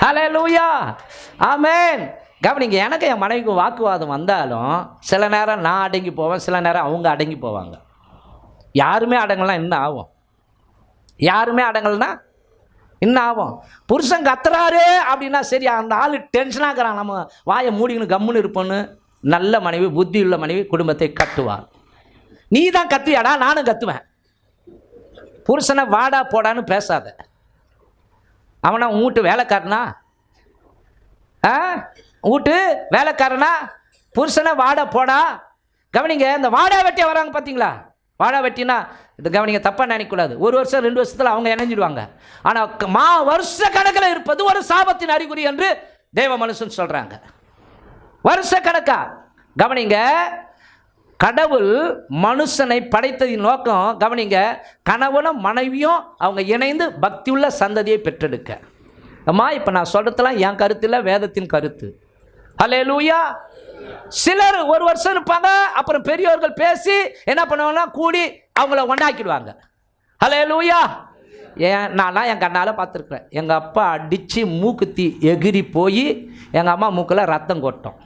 ஹல்லேலூயா, ஆமென். கவனிங்க, எனக்கு என் மனைவிக்கு வாக்குவாதம் வந்தாலும் சில நேரம் நான் அடங்கி போவேன், சில நேரம் அவங்க அடங்கி போவாங்க. யாருமே அடங்கலாம் என்ன ஆகும்? யாருமே அடங்கலைன்னா என்ன ஆகும்? புருஷன் கத்துறாரு அப்படின்னா சரி, அந்த ஆள் டென்ஷனாக இருக்கிறான், நம்ம வாயை மூடிக்கணும் கம்முன்னு இருப்போன்னு. நல்ல மனைவி, புத்தி உள்ள மனைவி குடும்பத்தை கட்டுவார். நீ தான் கத்துவியாடா, நானும் கத்துவேன். புருஷனை வாடா போடான்னு பேசாத. அவனா வீட்டு வேலைக்காரனா? வீட்டு வேலைக்காரனா? புருஷனை வாடா போடா. கவனிங்க, இந்த வாடா வெட்டியா வராங்க பார்த்தீங்களா? வாடா வெட்டினா இது கவனிங்க, தப்பாக நினைக்கக்கூடாது. 1 வருஷம் 2 வருஷத்தில் அவங்க இணைஞ்சிடுவாங்க. ஆனால் வருஷ கணக்கில் இருப்பது ஒரு சாபத்தின் அறிகுறி என்று தேவ மனுஷன் சொல்கிறாங்க. வருஷ கணக்கா கவனிங்க, கடவுள் மனுஷனை படைத்ததின் நோக்கம் கவனிங்க, கணவனும் மனைவியும் அவங்க இணைந்து பக்தியுள்ள சந்ததியை பெற்றெடுக்க. அம்மா இப்போ நான் சொல்கிறதுலாம் என் கருத்து இல்லை, வேதத்தின் கருத்து. ஹல்லேலூயா. சிலர் ஒரு வருஷம் இருப்பாங்க, அப்புறம் பெரியவர்கள் பேசி என்ன பண்ணுவாங்கன்னா கூடி அவங்கள ஒன்றாக்கிடுவாங்க. ஹல்லேலூயா. நான்லாம் என் கண்ணால் பார்த்துருக்குறேன். எங்கள் அப்பா அடித்து மூக்குத்தி எகிரி போய் எங்கள் அம்மா மூக்கில் ரத்தம் கொட்டும்.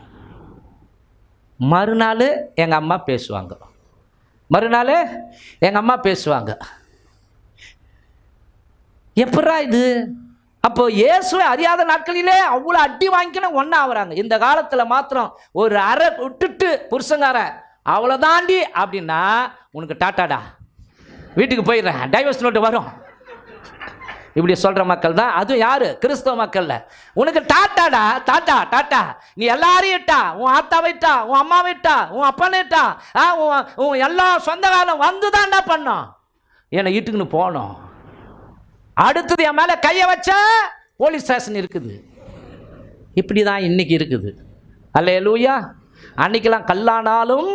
மறுநாள் எங்கள் அம்மா பேசுவாங்க, மறுநாள் எங்கள் அம்மா பேசுவாங்க. எப்படா இது? அப்போ இயேசுவை அறியாத நாட்களிலே அவ்வளோ அடி வாங்கிக்கணும் ஒன்றா ஆகுறாங்க. இந்த காலத்தில் மாத்திரம் ஒரு அரை விட்டுட்டு புருஷங்கார அவ்வளோ தாண்டி அப்படின்னா உனக்கு டாட்டாடா, வீட்டுக்கு போயிடுறேன், டைவர்ஸ் நோட்டு வரும், இப்படி சொல்கிற மக்கள் தான். அதுவும் யார்? கிறிஸ்தவ மக்கள்ல. உனக்கு டாட்டாடா, டாட்டா டாட்டா, நீ எல்லாரையும் இட்டா, உன் ஆத்தாவை இட்டா, உன் அம்மாவை இட்டா, உன் அப்பனை இட்டா, உன் எல்லா சொந்த காலம் வந்து தான் என்ன பண்ணோம், என்னை வீட்டுக்குன்னு போனோம். அடுத்தது என் மேலே கையை வச்சா போலீஸ் ஸ்டேஷன் இருக்குது. இப்படி தான் இன்னைக்கு இருக்குது. அல்லேலூயா. அன்னைக்கெல்லாம் கல்லானாலும்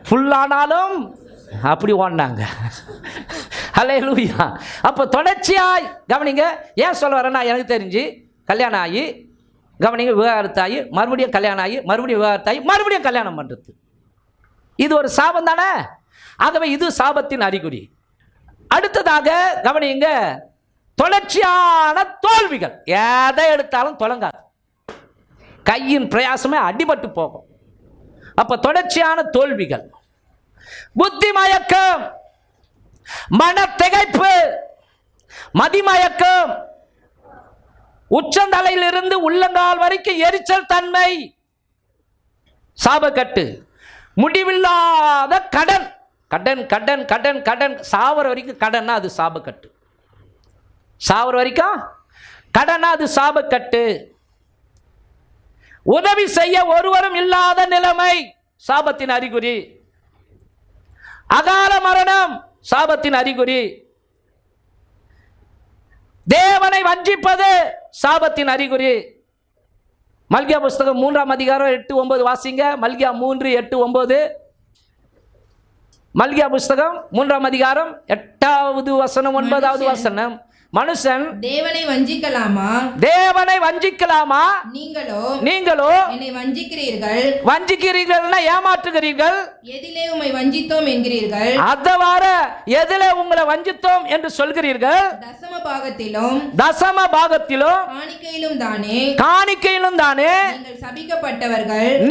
ஃபுல்லானாலும் அப்படி ஓடினாங்க. அல்லேலூயா. அப்போ தொடர்ச்சியாய் கவனிங்க. ஏன் சொல்ல வரேன்னா, எனக்கு தெரிஞ்சு கல்யாணம் ஆகி கவனிங்க, விவாகரத்தாகி மறுபடியும் கல்யாணம் ஆகி மறுபடியும் விவாகரத்தாகி மறுபடியும் கல்யாணம் பண்ணுறது, இது ஒரு சாபம் தானே. ஆகவே இது சாபத்தின் அறிகுறி. அடுத்ததாக கவனிங்க, தொடர்ச்சியான தோல்விகள். எதை எடுத்தாலும் தொடங்காது, கையின் பிரயாசமே அடிபட்டு போகும். அப்போ தொடர்ச்சியான தோல்விகள், புத்தி மயக்கம், மன திகைப்பு, மதிமயக்கம், உச்சந்தலையிலிருந்து உள்ளங்கால் வரைக்கும் எரிச்சல் தன்மை, சாபக்கட்டு, முடிவில்லாத கடன், கடன் கடன் கடன் கடன், சாவர வரைக்கும் கடன்னா அது சாபக்கட்டு. சாவர வரைக்கும் கடனா அது சாபக்கட்டு. உதவி செய்ய ஒருவரும் இல்லாத நிலைமை சாபத்தின் அறிகுறி. அகால மரணம் சாபத்தின் அறிகுறி. தேவனை வஞ்சிப்பது சாபத்தின் அறிகுறி. மல்கியா புஸ்தகம் 3ஆம் அதிகாரம் 8-9 வாசிங்க. மல்கியா 3:8-9. மல்கியா புஸ்தகம் 3ஆம் அதிகாரம் 8வது வசனம் 9வது வசனம். மனுஷன் தேவனை வஞ்சிக்கலாமா? தேவனை வஞ்சிக்கலாமா? நீங்களோ என்னை வஞ்சிக்கிறீர்கள். வஞ்சிக்கிறீர்கள்னா ஏமாற்றுகிறீர்கள். எதிலே உம்மை வஞ்சித்தோம் என்கிறீர்கள். அதவாற எதிலே உங்களை வஞ்சித்தோம் என்று சொல்கிறீர்கள். தசம பாகத்திலும் காணிக்கையிலும் தானே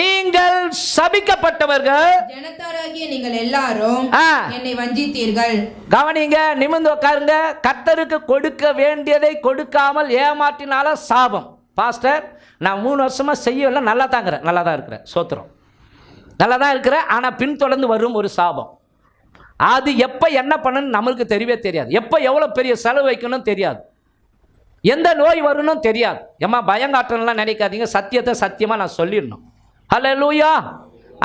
நீங்கள் சபிக்கப்பட்டவர்கள். ஜனத்தாராகிய நீங்கள் எல்லாரும் என்னை வஞ்சித்தீர்கள். கவனிங்க, நிமிர்ந்து உட்காருங்க. கர்த்தருக்கு கொடுக்க வேண்டியதை கொடுக்காமல் ஏமாற்றினால சாபம். பாஸ்டர், நான் 3 வருஷமா செய்யல, நல்லா தான் இருக்கிறேன், சோத்திரம், நல்லா தான் இருக்கிறேன். ஆனால் பின்தொடர்ந்து வரும் ஒரு சாபம். அது எப்போ என்ன பண்ணணும்னு நம்மளுக்கு தெரியவே தெரியாது. எப்போ எவ்வளோ பெரிய செலவு வைக்கணும்னு தெரியாது. எந்த நோய் வரும்னு தெரியாது. ஏமா பயங்காட்டலாம் நினைக்காதீங்க. சத்தியத்தை சத்தியமாக நான் சொல்லிடணும். ஹல்லேலூயா.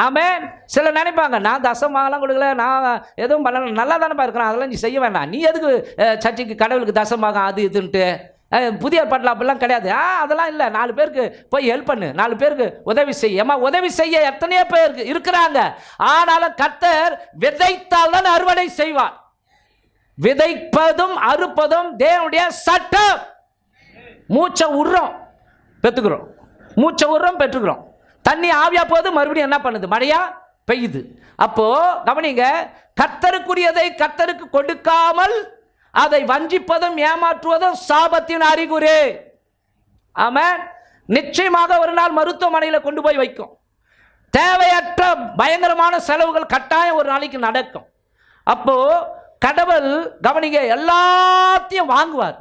ஆமென். சில நினைப்பாங்க, நான் தசமாகலாம் கொடுக்கல, நான் எதுவும் பண்ணல, நல்லா தானே இருக்கிறேன், அதெல்லாம் நீ செய்ய வேண்டாம், நீ எதுக்கு சர்ச்சுக்கு கடவுளுக்கு தசமாகம் அது இதுன்ட்டு. புதிய ஏற்பாட்டில் அப்படிலாம் கிடையாது. அதெல்லாம் இல்லை. 4 பேருக்கு போய் ஹெல்ப் பண்ணு, 4 பேருக்கு உதவி செய்ய. ஏமா உதவி செய்ய எத்தனையோ பேர் இருக்கிறாங்க. ஆனாலும் கர்த்தர் விதைத்தால் தான் அறுவடை செய்வார். விதைப்பதும் அறுப்பதும் தேவனுடைய சட்டம். மூச்சை உர்றோம் பெற்றுக்கிறோம், மூச்சை உர்றோம் பெற்றுக்கிறோம். தண்ணி ஆவியா போது மறுபடியும் என்ன பண்ணுது? மழையா பெய்யுது. அப்போ கவனிங்க, கர்த்தருக்குரியதை கர்த்தருக்கு கொடுக்காமல் அதை வஞ்சிப்பதும் ஏமாற்றுவதும் சாபத்தின் அறிகுறி. ஆமென். நிச்சயமாக ஒரு நாள் மருத்துவமனையில் கொண்டு போய் வைக்கும். தேவையற்ற பயங்கரமான செலவுகள் கட்டாயம் ஒரு நாளைக்கு நடக்கும். அப்போ கடவுள் கவனிங்க, எல்லாத்தையும் வாங்குவார்,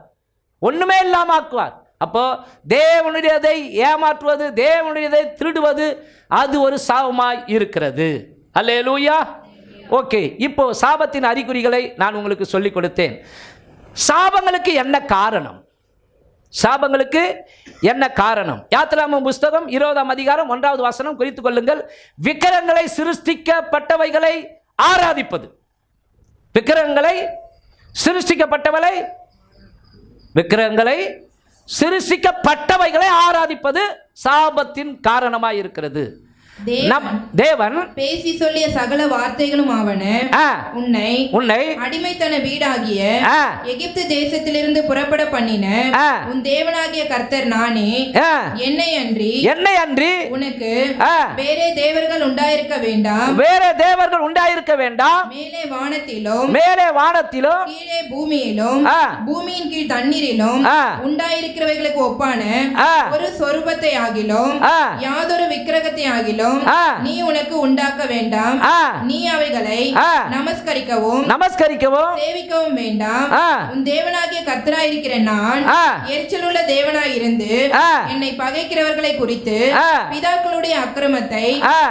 ஒண்ணுமே இல்லாம ஆக்குவார். அப்போ தேவனுடையதை ஏமாற்றுவது, தேவனுடையதை திருடுவது, அது ஒரு சாபமாய் இருக்கிறது. அல்லேலூயா. ஓகே, இப்போ சாபத்தின் அறிகுறிகளை நான் உங்களுக்கு சொல்லிக் கொடுத்தேன். சாபங்களுக்கு என்ன காரணம்? சாபங்களுக்கு என்ன காரணம்? யாத்திராகமம் புஸ்தகம் 20ஆம் அதிகாரம் 1வது வசனம் குறித்துக் கொள்ளுங்கள். விக்கிரகங்களை சிருஷ்டிக்கப்பட்டவைகளை ஆராதிப்பது. விக்கிரகங்களை சிருஷ்டிக்கப்பட்டவைகளை ஆராதிப்பது சாபத்தின் காரணமாய் இருக்கிறது. தேவன் பேசி சொல்லிய சகல வார்த்தைகளும் ஆவன, உன்னை அடிமைத்தன வீடாகிய எகிப்து தேசத்திலிருந்து புறப்பட பண்ணின உன் தேவனாகிய கர்த்தர் நானே. என்னை அன்றி உனக்கு வேறே தேவர்கள் உண்டாயிருக்க வேண்டாம். மேலே வானத்திலும் கீழே பூமியிலும் பூமியின் கீழ் தண்ணீரிலும் உண்டாயிருக்கிறவைகளுக்கு ஒப்பான ஒரு சொரூபத்தை ஆகிலும் யாதொரு விக்கிரகத்தை ஆகிலும் நீ உனக்கு உண்டாக்க வேண்டாம். நீ அவைகளை நமஸ்கரிக்கவும் சேவிக்கவும் வேண்டாம். உன் தேவனாகிய கர்த்தராயிருக்கிற நான் எரிச்சலுள்ள தேவனாயிருந்து என்னை பகைக்கிறவர்களை குறித்து பிதாக்களுடைய அக்கிரமத்தை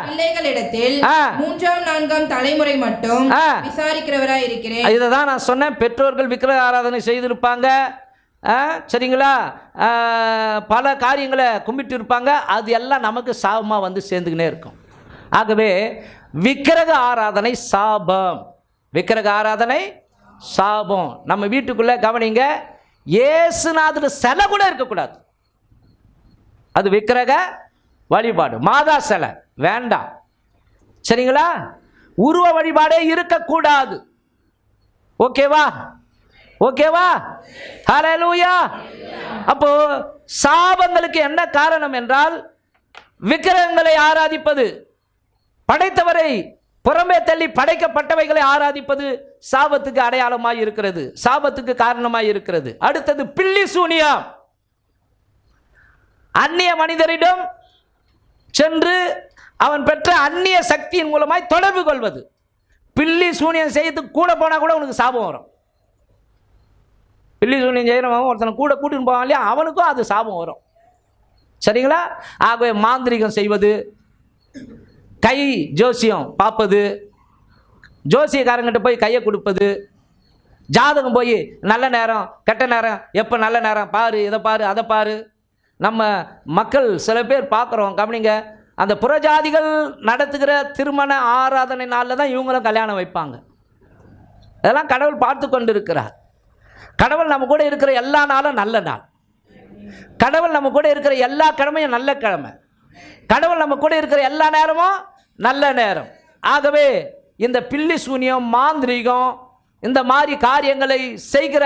பிள்ளைகளிடத்தில் 3ஆம் 4ஆம் தலைமுறை மட்டும் விசாரிக்கிறவராயிருக்கிறேன். இதுதான் நான் சொன்னேன். பெற்றோர்கள் விக்கிரக ஆராதனை செய்திருப்பாங்க, சரிங்களா, பல காரியங்களை கும்பிட்டு இருப்பாங்க. அது எல்லாம் நமக்கு சாபமாக வந்து சேர்ந்துக்கினே இருக்கும். ஆகவே விக்கிரக ஆராதனை சாபம். நம்ம வீட்டுக்குள்ளே கவனிங்க, இயேசுநாதர் சிலை கூட இருக்கக்கூடாது. அது விக்கிரக வழிபாடு. மாதா சிலை வேண்டாம், சரிங்களா. உருவ வழிபாடே இருக்கக்கூடாது. ஓகேவா? ஹல்லேலூயா. அப்போ சாபங்களுக்கு என்ன காரணம் என்றால், விக்கிரகங்களை ஆராதிப்பது, படைத்தவரை புறம்பே தள்ளி படைக்கப்பட்டவைகளை ஆராதிப்பது சாபத்துக்கு அடையாளமாய் இருக்கிறது, சாபத்துக்கு காரணமாய் இருக்கிறது. அடுத்தது பில்லி சூனியம். அந்நிய மனிதரிடம் சென்று அவன் பெற்ற அந்நிய சக்தியின் மூலமாய் தொடர்பு கொள்வது. பில்லி சூனியம் செய்து கூட போனா கூட உனக்கு சாபம் வரும். பில்லி சூனியம் செய்கிறவன் ஒருத்தனை கூட கூட்டின்னு போவான் இல்லையா, அவனுக்கும் அது சாபம் வரும், சரிங்களா. ஆகவே மாந்திரிகம் செய்வது, கை ஜோசியம் பார்ப்பது, ஜோசியக்காரங்கிட்ட போய் கையை கொடுப்பது, ஜாதகம் போய் நல்ல நேரம் கெட்ட நேரம், எப்போ நல்ல நேரம் பாரு, இதை பாரு அதை பாரு. நம்ம மக்கள் சில பேர் பார்க்குறோம், கவனிங்க. அந்த புறஜாதிகள் நடத்துகிற திருமண ஆராதனை நாளில் தான் இவங்களும் கல்யாணம் வைப்பாங்க. அதெல்லாம் கடவுள் பார்த்து கொண்டு இருக்கிறார். கடவுள் நம்ம கூட இருக்கிற எல்லா நாளும் நல்ல நாள். கடவுள் நம்ம கூட இருக்கிற எல்லா கிழமையும் நல்ல கிழமை. கடவுள் நம்ம கூட இருக்கிற எல்லா நேரமும் நல்ல நேரம். ஆகவே இந்த பில்லி சூனியம், மாந்திரீகம், இந்த மாதிரி காரியங்களை செய்கிற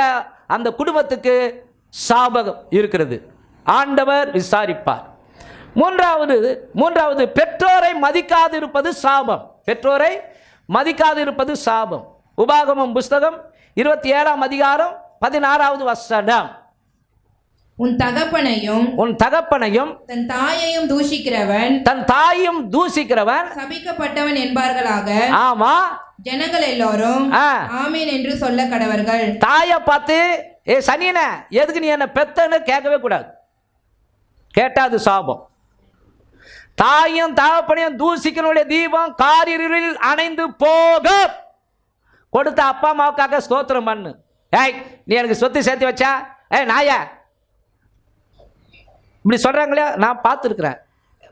அந்த குடும்பத்துக்கு சாபம் இருக்கிறது. ஆண்டவர் விசாரிப்பார். மூன்றாவது பெற்றோரை மதிக்காதிருப்பது சாபம். பெற்றோரை மதிக்காதிருப்பது சாபம். உபாகமம் புஸ்தகம் 27ஆம் அதிகாரம் 16வது வசனம். உன் தகப்பனையும் தன் தாயையும் தூஷிக்கிறவன் சபிக்கப்பட்டவன் என்பார்களாக. ஆமா, ஜனங்கள் எல்லோரும் ஆமென் என்று சொல்ல கடவர்கள். தாயை பார்த்து, ஏ சனியனே, எதுக்கு நீ என்ன பெத்தன்னு கேட்கவே கூடாது. கேட்டா அது சாபம். தாயும் தகப்பனையும் தூஷிக்கிறவனுடைய தீபம் காரிருளில் அணைந்து போக. கொடுத்த அப்பா அம்மாவுக்காக ஸ்தோத்திரம் பண்ணு. ஏய், நீ எனக்கு சொத்து சேர்த்து வச்சா, நாயா, இப்படி சொல்கிறாங்களே, நான் பார்த்துருக்குறேன்.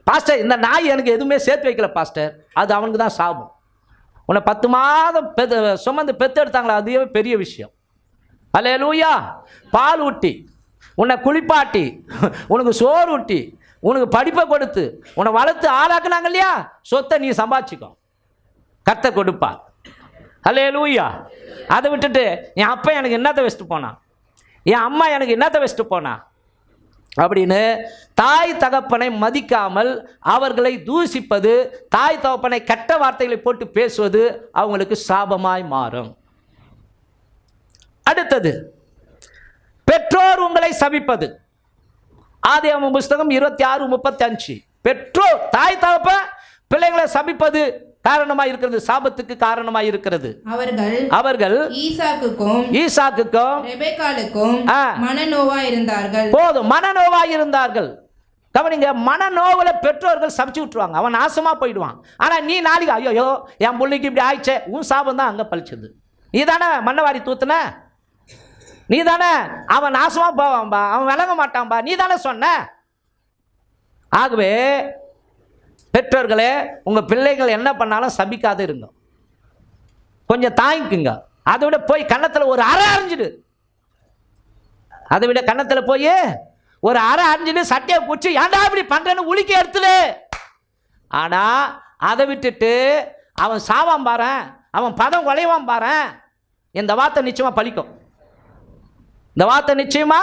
பாஸ்டர், இந்த நாய் எனக்கு எதுவுமே சேர்த்து வைக்கல பாஸ்டர், அது அவனுக்கு தான் சாபம். உன்னை 10 மாதம் சுமந்து பெற்றெடுத்தாங்களா, அதுவே பெரிய விஷயம். அல்லேலூயா. பால் ஊட்டி, உன்னை குளிப்பாட்டி, உனக்கு சோறு ஊட்டி, உனக்கு படிப்பை கொடுத்து, உன்னை வளர்த்து ஆளாக்குனாங்க இல்லையா, சொத்தை நீ சம்பாதிச்சிக்கோ, கர்த்தர் கொடுப்பா. அல்லேலூயா. அதை விட்டுட்டு என் அப்பா எனக்கு என்னத்தை வச்சுட்டு போனான், என் அம்மா எனக்கு என்னத்தை வச்சுட்டு போனா அப்படின்னு தாய் தகப்பனை மதிக்காமல் அவர்களை தூஷிப்பது, தாய் தகப்பனை கெட்ட வார்த்தைகளை போட்டு பேசுவது அவங்களுக்கு சாபமாய் மாறும். அடுத்தது பெற்றோர் உங்களை சபிப்பது. ஆதியாகமம் புஸ்தகம் 26:35. பெற்றோர், தாய் தகப்பன் பிள்ளைகளை சபிப்பது காரணமாய் இருக்கிறது, சாபத்துக்கு காரணமாய் இருக்கிறது. அவர்கள் ஈசாக்குக்கும் ரெபெக்காளுக்கும் மனநோவாய் இருந்தார்கள். போதும், மனநோவாய் இருந்தார்கள். கவனிங்க, மனநோவுல பெற்றோர்கள் சபிச்சு விட்டுருவாங்க, அவன் நாசமா போயிடுவான். ஆனா நீ நாளைக்கு ஐயோ என் பிள்ளைக்கு இப்படி ஆயிடுச்சே, உன் சாபம் தான் அங்க பழிச்சது. நீ தானே மண்ணவாரி தூத்துன, நீ தானே அவன் நாசமா போவான்பா, அவன் விளங்க மாட்டான்பா, நீ தானே சொன்ன. ஆகவே பெற்றோர்களே, உங்க பிள்ளைகள் என்ன பண்ணாலும் சபிக்காது இருங்க, கொஞ்சம் தாங்கிக்குங்க. அதை விட போய் கன்னத்துல ஒரு அரை அரைஞ்சிடு, அதை விட கன்னத்துல போய் ஒரு அரை அரைஞ்சிடு, சட்டையை பிடிச்சி ஏன்டா இப்படி பண்றேன்னு உளிக்க எடுத்துடு. ஆனால் அதை விட்டுட்டு அவன் சாவான் பாரேன், அவன் பதம் குலைவான் பாரேன், இந்த வார்த்தை நிச்சயமாக பலிக்கும். இந்த வார்த்தை நிச்சயமா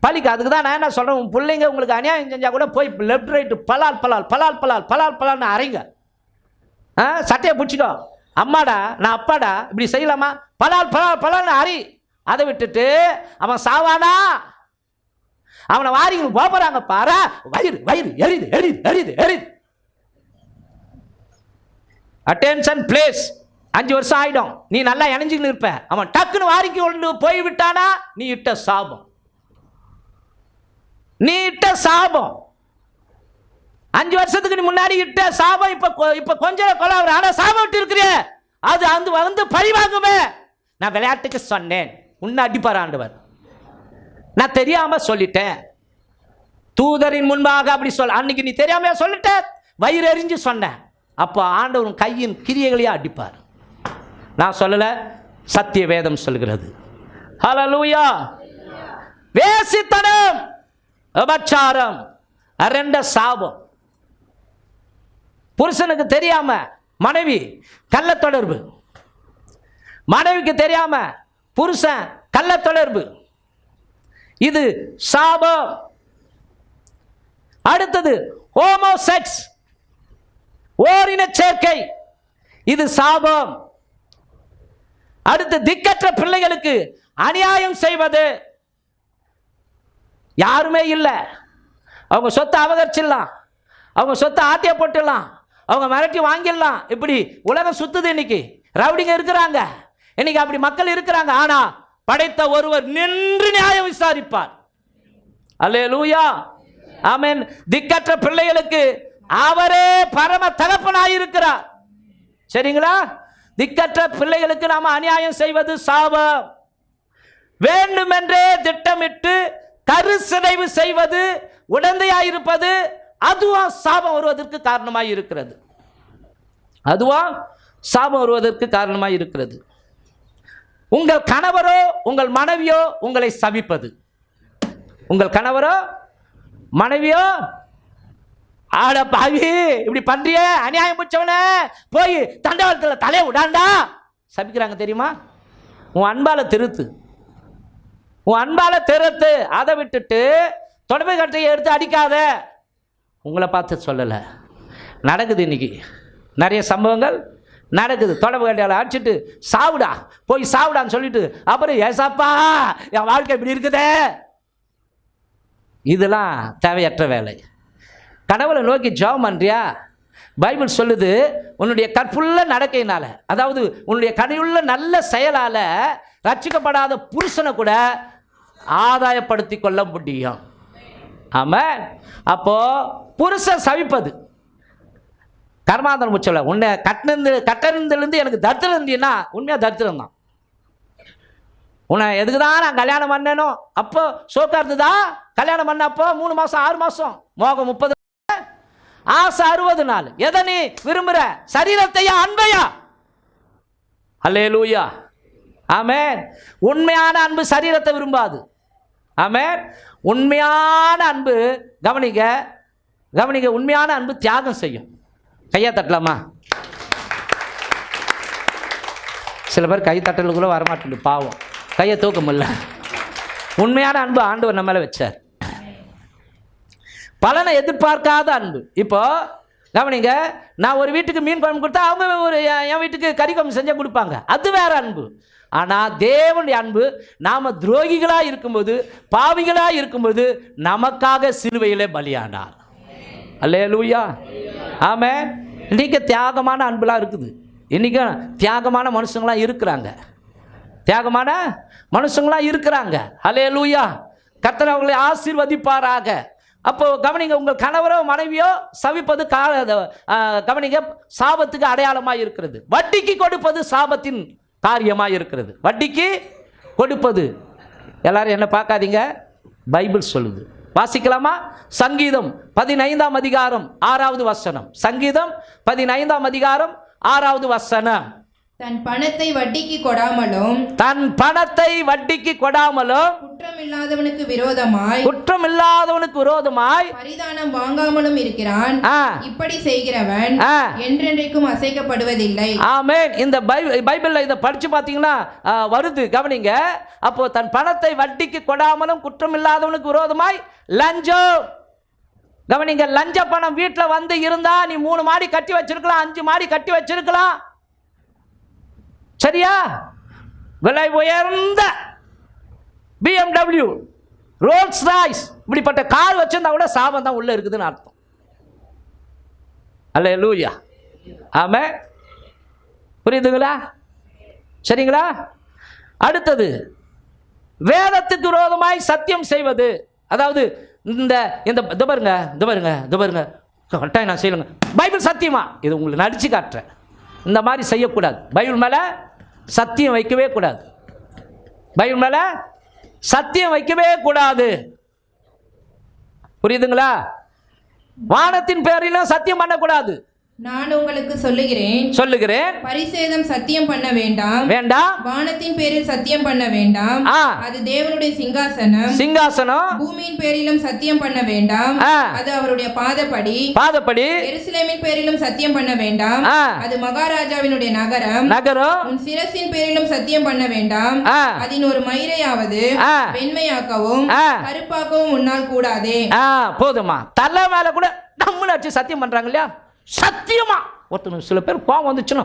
பலிக்கும். அதுக்கு தான் நான் என்ன சொல்கிறேன், உன் பிள்ளைங்க உங்களுக்கு அநியாயம் செஞ்சால் கூட போய் லெஃப்ட் ரைட்டு பலால் பலால் பலால் பலால் பலால் பலால்னு அறைங்க. சட்டையை பிடிச்சிக்கோ, அம்மாடா நான் அப்பாடா இப்படி செய்யலாமா, பலால் பலால் பலால்னு அரி. அதை விட்டுட்டு அவன் சாவானா, அவனை வாரிங்க போகிறாங்க பாரா, வயிறு வயிறு எரியுது எரியுது எரியுது எரியுது. அட்டென்ஷன் பிளேஸ் 5 வருஷம் ஆகிடும், நீ நல்லா இணைஞ்சிக்கின்னு இருப்ப. அவன் டக்குன்னு வாரிக்கு கொண்டு போய்விட்டானா நீ இட்ட சாபம், நீ இட்ட சாபம். 5 வருஷத்துக்கு முன்னாடி இட்ட சாபம் இப்ப கொஞ்சம் கொலாவுற, ஆனா சாபம் விட்டு இருக்கிற அது அந்த வந்து பழிவாங்குமே. நான் விளையாட்டுக்கு சொன்னேன், உன்னை அடிப்பார் ஆண்டவர், நான் தெரியாம சொல்லிட்டேன். தூதரின் முன்பாக அப்படி சொல்ல, அன்னைக்கு நீ தெரியாம சொல்லிட்ட, வயிறு எறிஞ்சு சொன்ன, அப்போ ஆண்டவர் கையின் கிரியைகளையே அடிப்பார். நான் சொல்லல, சத்திய வேதம் சொல்கிறது. ஹல்லேலூயா. வேசித்தனம், விபச்சாரம், 2 சாபம். புருஷனுக்கு தெரியாம மனைவி கள்ள தொடர்பு, மனைவிக்கு தெரியாம புருஷன் கள்ள தொடர்பு, இது சாபம். அடுத்தது ஹோமோசெக்ஸ், ஓரின சேர்க்கை, இது சாபம். அடுத்து திக்கற்ற பிள்ளைகளுக்கு அநியாயம் செய்வது. யாருமே இல்லை, அவங்க சொத்தை அபகரிச்சிடலாம், அவங்க சொத்தை ஆட்டிய போட்டுடலாம், அவங்க மிரட்டி வாங்கிடலாம். இப்படி உலகம் சுத்துது. இன்னைக்கு ரவுடிங்க இருக்கிறாங்க, இன்னைக்கு அப்படி மக்கள் இருக்கிறாங்க. ஆனா படைத்த ஒருவர் நின்று நியாயம் விசாரிப்பார். அல்லேலூயா, ஆமென். திக்கற்ற பிள்ளைகளுக்கு அவரே பரம தகப்பனாயிருக்கிறார். சரிங்களா? திக்கற்ற பிள்ளைகளுக்கு நாம அநியாயம் செய்வது சாபம். வேண்டுமென்றே திட்டமிட்டு கருசிதைவு செய்வது, உடந்தையாயிருப்பது, அதுவா சாபம் வருவதற்கு காரணமாய் இருக்கிறது. அதுவா சாபம் வருவதற்கு காரணமாய் இருக்கிறது. உங்கள் கணவரோ உங்கள் மனைவியோ உங்களை சபிப்பது, உங்கள் கணவரோ மனைவியோ, ஆட பாவி இப்படி பண்றிய அநியாயம் பிடிச்சவன போய் தண்டவாளத்தில் தலையை விடாண்டா சபிக்கிறாங்க தெரியுமா? உன் அன்பால திருத்து, உன் அன்பால திருத்து. அதை விட்டுட்டு தொடர்பு கட்டையை எடுத்து அடிக்காத. உங்களை பார்த்து சொல்லலை, நடக்குது. இன்னைக்கு நிறைய சம்பவங்கள் நடக்குது. தொடர்பு கட்டையால் அடிச்சுட்டு சாவுடா, போய் சாவுடான்னு சொல்லிட்டு அப்புறம் ஏசாப்பா என் வாழ்க்கை இப்படி இருக்குதே. இதெல்லாம் தேவையற்ற வேலை. கடவுளை நோக்கி ஜெபம் பண்றியா? பைபிள் சொல்லுது, உன்னுடைய கற்புள்ள நடக்கையினால, அதாவது உன்னுடைய கடையுள்ள நல்ல செயலால ரட்சிக்கப்படாத புருஷனை கூட ஆதாயப்படுத்தி கொள்ள முடியும். ஆமாம். அப்போ புருஷன் சவிப்பது கர்மாந்தரம் முச்சல. உன்னை கட்டினதுலேருந்து எனக்கு தரித்திரம் இருந்தீன்னா உண்மையாக தரித்திரம் தான். உன்னை எதுக்கு தான் நான் கல்யாணம் பண்ணனோ, அப்போ சோக்கா இருந்ததா? கல்யாணம் பண்ண அப்போ 3 மாதம் 6 மாதம், மோகம் 30, ஆசை 60 நாள். எதை நீ விரும்புற? சரீரத்தையா அன்பையா? அல்லேலூயா, ஆமென். உண்மையான அன்பு சரீரத்தை விரும்பாது. ஆமென். உண்மையான அன்பு, கவனிங்க கவனிங்க, உண்மையான அன்பு தியாகம் செய்யும். கையா தட்டலாமா? சில பேர் கை தட்டலுக்குள்ள வரமாட்டேங்குது, பாவம், கையை தூக்க முடியல. உண்மையான அன்பு ஆண்டவர் நம்ம மேலே வச்சார். பலனை எதிர்பார்க்காத அன்பு. இப்போ கவனிங்க, நான் ஒரு வீட்டுக்கு மீன் குழம்பு கொடுத்தா அவங்க என் வீட்டுக்கு கறி குழம்பு செஞ்சு கொடுப்பாங்க, அது வேற அன்பு. ஆனால் தேவனுடைய அன்பு, நாம் துரோகிகளாக இருக்கும்போது, பாவிகளாக இருக்கும்போது நமக்காக சிலுவையிலே பலியானார். அல்லேலூயா, ஆமென். இன்றைக்கு தியாகமான அன்புலாம் இருக்குது. இன்றைக்கும் தியாகமான மனுஷங்களாம் இருக்கிறாங்க, தியாகமான மனுஷங்களாம் இருக்கிறாங்க. அல்லேலூயா, கர்த்தர் அவர்களை ஆசீர்வதிப்பாராக. அப்போ கவனிங்க, உங்கள் கணவரோ மனைவியோ சவிப்பது கவனிங்க சாபத்துக்கு அடையாளமாக இருக்கிறது. வட்டிக்கு கொடுப்பது சாபத்தின் காரியமாக இருக்கிறது. வட்டிக்கு கொடுப்பது. எல்லாரும் என்ன பார்க்காதீங்க, பைபிள் சொல்லுது. வாசிக்கலாமா? சங்கீதம் 15ஆம் அதிகாரம் 6வது வசனம். சங்கீதம் 15ஆம் அதிகாரம் 6வது வசனம். தன் பணத்தை வட்டிக்கு கொடாமலும், தன் பணத்தை வட்டிக்கு கொடாமலும், குற்றமில்லாதவனுக்கு விரோதமாய் பரிதானம் வாங்காமலும் இருக்கிறான். இப்படி செய்கிறவன் என்றென்றைக்கும் அசைக்கப்படுவதில்லை. ஆமென். இந்த பைபிள்ல இதை படிச்சு பார்த்தீங்கன்னா வருது, கவனிங்க. அப்போ தன் பணத்தை வட்டிக்கு கொடாமலும் குற்றமில்லாதவனுக்கு விரோதமாய் லஞ்சம். கவனிங்க, லஞ்ச பணம் வீட்டில் வந்து இருந்தா நீ 3 மாடி கட்டி வச்சிருக்கலாம், 5 மாடி கட்டி வச்சிருக்கலாம். சரியா? விலை உயர்ந்த BMW, ரோல்ஸ் ராய்ஸ் இப்படிப்பட்ட கார் வச்சிருந்தா கூட சாபம் தான் உள்ள இருக்குதுன்னு அர்த்தம். அல்லேலூயா. ஆமென். புரியுதுங்களா? சரிங்களா? அடுத்தது, வேதத்துக்கு விரோதமாய் சத்தியம் செய்வது. அதாவது இந்த பாருங்க கரெக்டாக நான் செய்யலுங்க, பைபிள் சத்தியமா, இது உங்களுக்கு நடிச்சு காட்டுறேன். இந்த மாதிரி செய்யக்கூடாது. பைபிள் மேலே சத்தியம் வைக்கவே கூடாது. பைபிள் மேலே சத்தியம் வைக்கவே கூடாது. புரியுதுங்களா? வானத்தின் பேரிலும் சத்தியம் பண்ணக்கூடாது. நான் உங்களுக்கு சொல்லுகிறேன், பரிசேதம் சத்தியம் பண்ண வேண்டாம். வானத்தின் பேரில் சத்தியம் பண்ண வேண்டாம், அது தேவனுடைய சிங்காசனம். பூமியின் பேரிலும் சத்தியம் பண்ண வேண்டாம், அது அவருடைய பாதப்படி. எருசலேமின் பேரிலும் சத்தியம் பண்ண வேண்டாம், அது மகாராஜாவினுடைய நகரம். உன் சிரசின் பேரிலும் சத்தியம் பண்ண வேண்டாம், அதன் ஒரு மயிரையாவது வெண்மையாக்கவும் கருப்பாக்கவும் உன்னால் கூடாதே. போதுமா? தலை மேல கூட நம்மளாச்சு சத்தியம் பண்றாங்க இல்லையா? சத்தியமா ஒருத்தர் சில பேர் கோவம் வந்துச்சுன்னா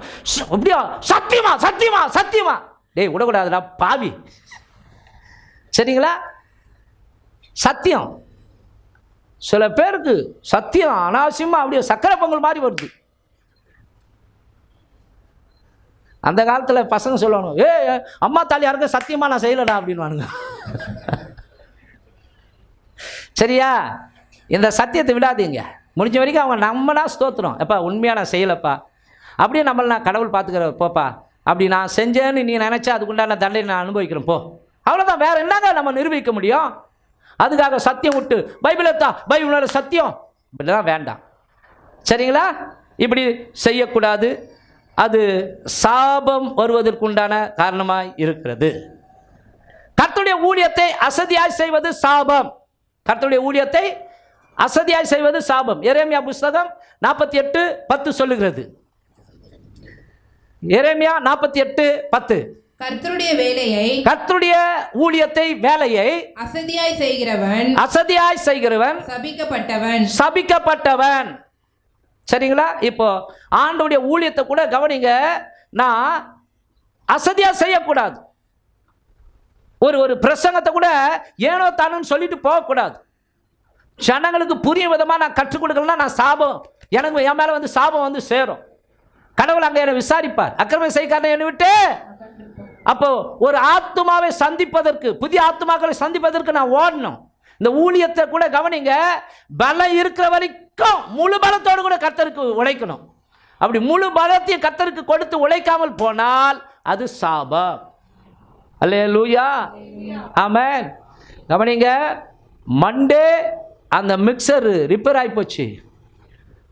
அப்படியா சத்தியமா சத்தியமா சத்தியமா, டேய் விடக்கூடாதுடா பாவி. சரிங்களா? சத்தியம் சில பேருக்கு சத்தியம் அனாவசியமா அப்படியே சக்கரை பொங்கல் மாதிரி வருது. அந்த காலத்தில் பசங்க சொல்லணும், அம்மா தாலி யாருக்கும் சத்தியமா நான் செய்யலடா அப்படின்னு. சரியா? இந்த சத்தியத்தை விடாதீங்க. முடிஞ்ச வரைக்கும் அவங்க நம்மனா ஸ்தோத்திரம், எப்பா உண்மையாக நான் செய்யலைப்பா, அப்படியே நம்மளை நான் கடவுள் பார்த்துக்கிற போப்பா, அப்படி நான் செஞ்சேன்னு நீ நினச்சா அதுக்குண்டான தண்டனை நான் அனுபவிக்கிறேன் போ, அவ்வளோதான். வேறு என்னங்க நம்ம நிரூபிக்க முடியும்? அதுக்காக சத்தியம் விட்டு பைபிளோட சத்தியம் இப்படிலாம் வேண்டாம். சரிங்களா? இப்படி செய்யக்கூடாது. அது சாபம் வருவதற்குண்டான காரணமாக இருக்கிறது. கர்த்தருடைய ஊழியத்தை அசதியாய் செய்வது சாபம். கர்த்தருடைய ஊழியத்தை அசதியாய் செய்வது சாபம். எரேமியா புஸ்தகம் 48:10 சொல்லுகிறது. எரேமியா 48:10. கர்த்தருடைய ஊழியத்தை வேலையை அசதியாய் செய்கிறவன் சபிக்கப்பட்டவன். சரிங்களா? இப்போ ஆண்டவருடைய ஊழியத்தை கூட கவனிங்க, நான் அசதியா செய்யக்கூடாது. ஒரு பிரசங்கத்தை கூட ஏனோ தானுன்னு சொல்லிட்டு போகக்கூடாது. ஜனங்களுக்கு புரிய விதமாக நான் கற்றுக் கொடுக்கலன்னா நான் சாபம், எனக்கு என் மேலே வந்து சாபம் வந்து சேரும். கடவுள் அங்கே என்னை விசாரிப்பார். அக்கிரமம் செய்யக்காரனை என்னை விட்டு. அப்போ ஒரு ஆத்மாவை சந்திப்பதற்கு, புதிய ஆத்மாக்களை சந்திப்பதற்கு நான் ஓடணும். இந்த ஊழியத்தை கூட கவனிங்க, பலம் இருக்கிற வரைக்கும் முழு பலத்தோடு கூட கர்த்தருக்கு உழைக்கணும். அப்படி முழு பலத்தையும் கர்த்தருக்கு கொடுத்து உழைக்காமல் போனால் அது சாபம். அல்லேலூயா. ஆமென். கவனிங்க, மண்டே அந்த மிக்சர் ரிப்பேர் ஆகி போச்சு.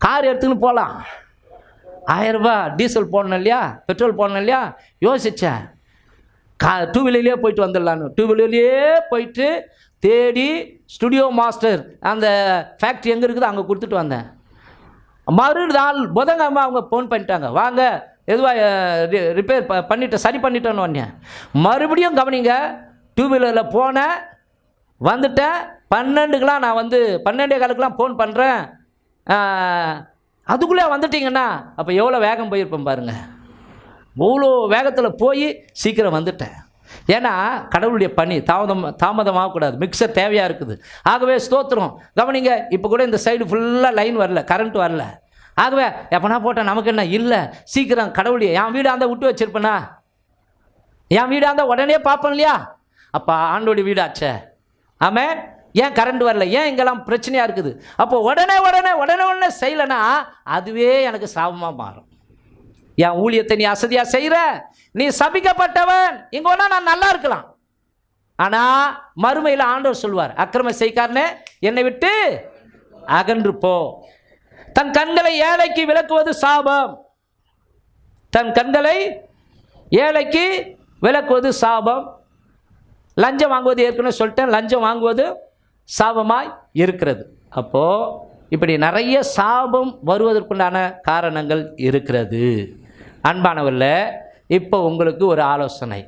கார் எடுத்துன்னு போகலாம், 1000 ரூபாய் டீசல் போடணும் இல்லையா, பெட்ரோல் போடணும் இல்லையா, யோசித்தேன். டூ வீலர்லேயே போயிட்டு வந்துடலான்னு. டூ வீலர்லேயே போயிட்டு தேடி ஸ்டுடியோ மாஸ்டர் அந்த ஃபேக்ட்ரி எங்கே இருக்குது அங்கே கொடுத்துட்டு வந்தேன். மறுநாள் புதன்கிழமை அவங்க ஃபோன் பண்ணிட்டாங்க, வாங்க எதுவாக ரிப்பேர் பண்ணிட்டேன், சரி பண்ணிட்டேன்னு வந்தேன். மறுபடியும் கவனிங்க, டூ வீலரில் போனேன், வந்துட்டேன். 12க்குலாம் நான் வந்து 12:15 ஃபோன் பண்ணுறேன். அதுக்குள்ளே வந்துட்டிங்கன்னா அப்போ எவ்வளோ வேகம் போயிருப்பேன் பாருங்கள். அவ்வளோ வேகத்தில் போய் சீக்கிரம் வந்துட்டேன். ஏன்னா கடவுளுடைய பணி தாமதமாகக்கூடாது. மிக்சர் தேவையாக இருக்குது. ஆகவே ஸ்தோத்திரம். கவனிங்க, இப்போ கூட இந்த சைடு ஃபுல்லாக லைன் வரல, கரண்ட் வரல. ஆகவே எப்போனா போட்டால் நமக்கு என்ன இல்லை, சீக்கிரம் கடவுளுடைய என் வீடாக இருந்தால் விட்டு வச்சுருப்பேனா, என் வீடாக இருந்தால் உடனே பார்ப்பேன் இல்லையா. அப்போ ஆண்டோடைய வீடாச்சே. ஆமென். ஏன் கரண்ட் வரல, ஏன் இங்கெல்லாம் பிரச்சனையாக இருக்குது. அப்போ உடனே செய்யலைன்னா அதுவே எனக்கு சாபமாக மாறும். என் ஊழியத்தை நீ அசதியாக செய்கிற, நீ சபிக்கப்பட்டவன். இங்கே ஒன்றா நான் நல்லா இருக்கலாம், ஆனால் மறுமையில் ஆண்டவர் சொல்வார், அக்கிரம செய்காரனே என்னை விட்டு அகன்று போ. தன் கண்களை ஏழைக்கு விலக்குவது சாபம். தன் கண்களை ஏழைக்கு விலக்குவது சாபம். லஞ்சம் வாங்குவது ஏற்கனவே சொல்லிட்டேன், லஞ்சம் வாங்குவது சாபமாய் இருக்கிறது. அப்போது இப்படி நிறைய சாபம் வருவதற்குண்டான காரணங்கள் இருக்கிறது. அன்பானவர்களே, இப்போ உங்களுக்கு ஒரு ஆலோசனை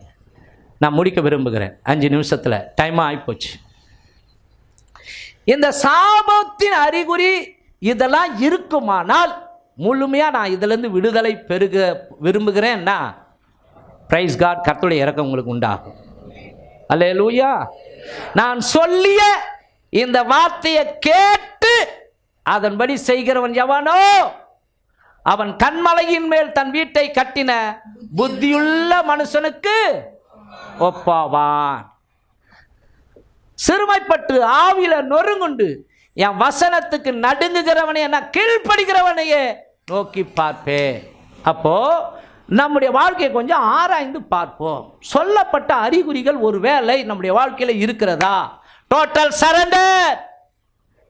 நான் முடிக்க விரும்புகிறேன். 5 நிமிஷத்தில் டைமாக ஆகிப்போச்சு. இந்த சாபத்தின் அறிகுறி இதெல்லாம் இருக்குமானால் முழுமையாக நான் இதிலேருந்து விடுதலை பெருக விரும்புகிறேன்னா, பிரைஸ் காட், கர்த்தருடைய இரக்கம் உங்களுக்கு உண்டாகும். அல்லேலூயா. நான் சொல்லிய இந்த வார்த்தையை கேட்டு அதன்படி செய்கிறவன் எவனோ அவன் கண்மலையின் மேல் தன் வீட்டை கட்டின புத்தியுள்ள மனுஷனுக்கு ஒப்பாவான். சிறுமைப்பட்டு ஆவில நொறுங்குண்டு என் வசனத்துக்கு நடுங்குகிறவனை, என்ன கீழ்ப்படுகிறவனையே நோக்கி பார்ப்பேன். அப்போ நம்முடைய வாழ்க்கையை கொஞ்சம் ஆராய்ந்து பார்ப்போம். சொல்லப்பட்ட அறிகுறிகள் ஒருவேளை நம்முடைய வாழ்க்கையில் இருக்கிறதா? Total surrender.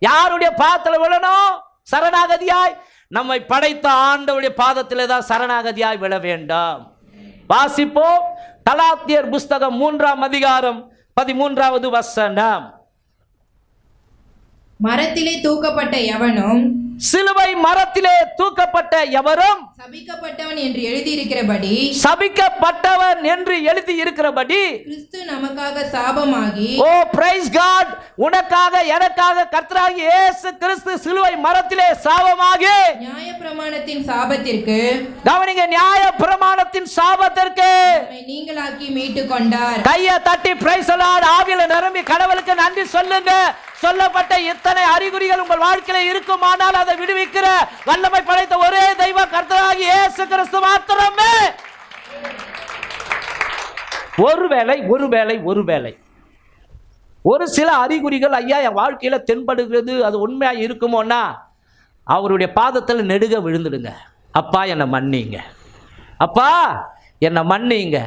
யாருடைய பாதத்தில் விழணும்? சரணாகதியாய் நம்மை படைத்த ஆண்டவருடைய பாதத்திலே தான் சரணாகதியாய் விழ வேண்டாம். வாசிப்போம். கலாத்தியர் புஸ்தகம் 3ஆம் அதிகாரம் 13வது வசனம். மரத்திலே தூக்கப்பட்ட எவனும், சிலுவை மரத்திலே தூக்கப்பட்ட எவரும் சபிக்கப்பட்டவன் என்று எழுதியிருக்கிறபடி, சபிக்கப்பட்டவன் என்று எழுதி இருக்கிறபடி கிறிஸ்து நமக்காக சாபமாகி, ஓ பிரைஸ் காட், உனக்காக எனக்காக கர்த்தராகிய இயேசு கிறிஸ்து சிலுவை மரத்திலே சாபமாகி நியாயப்பிரமாணத்தின் சாபத்திற்கு, கவனிங்க, நியாயப்பிரமாணத்தின் சாபத்திற்கு நம்மை நீங்களாக்கி மீட்டுக் கொண்டார். கையை தட்டி பிரைஸ் லார்ட், ஆவியில நிரம்பி கடவுளுக்கு நன்றி சொல்லுங்க. சொல்லப்பட்ட இத்தனை அறிகுறிகள் உங்கள் வாழ்க்கையில் இருக்குமானால் அதை விடுவிக்கிற வல்லமை படைத்த ஒரே தெய்வ கர்த்தராகிய இயேசு கிறிஸ்து மாத்திரமே. ஒருவேளை ஒரு சில அறிகுறிகள் ஐயா என் வாழ்க்கையில் தென்படுகிறது, அது உண்மையாக இருக்குமோன்னா அவருடைய பாதத்தில் நெடுக விழுந்துடுங்க. அப்பா என்னை மன்னிங்க, அப்பா என்னை மன்னிங்க.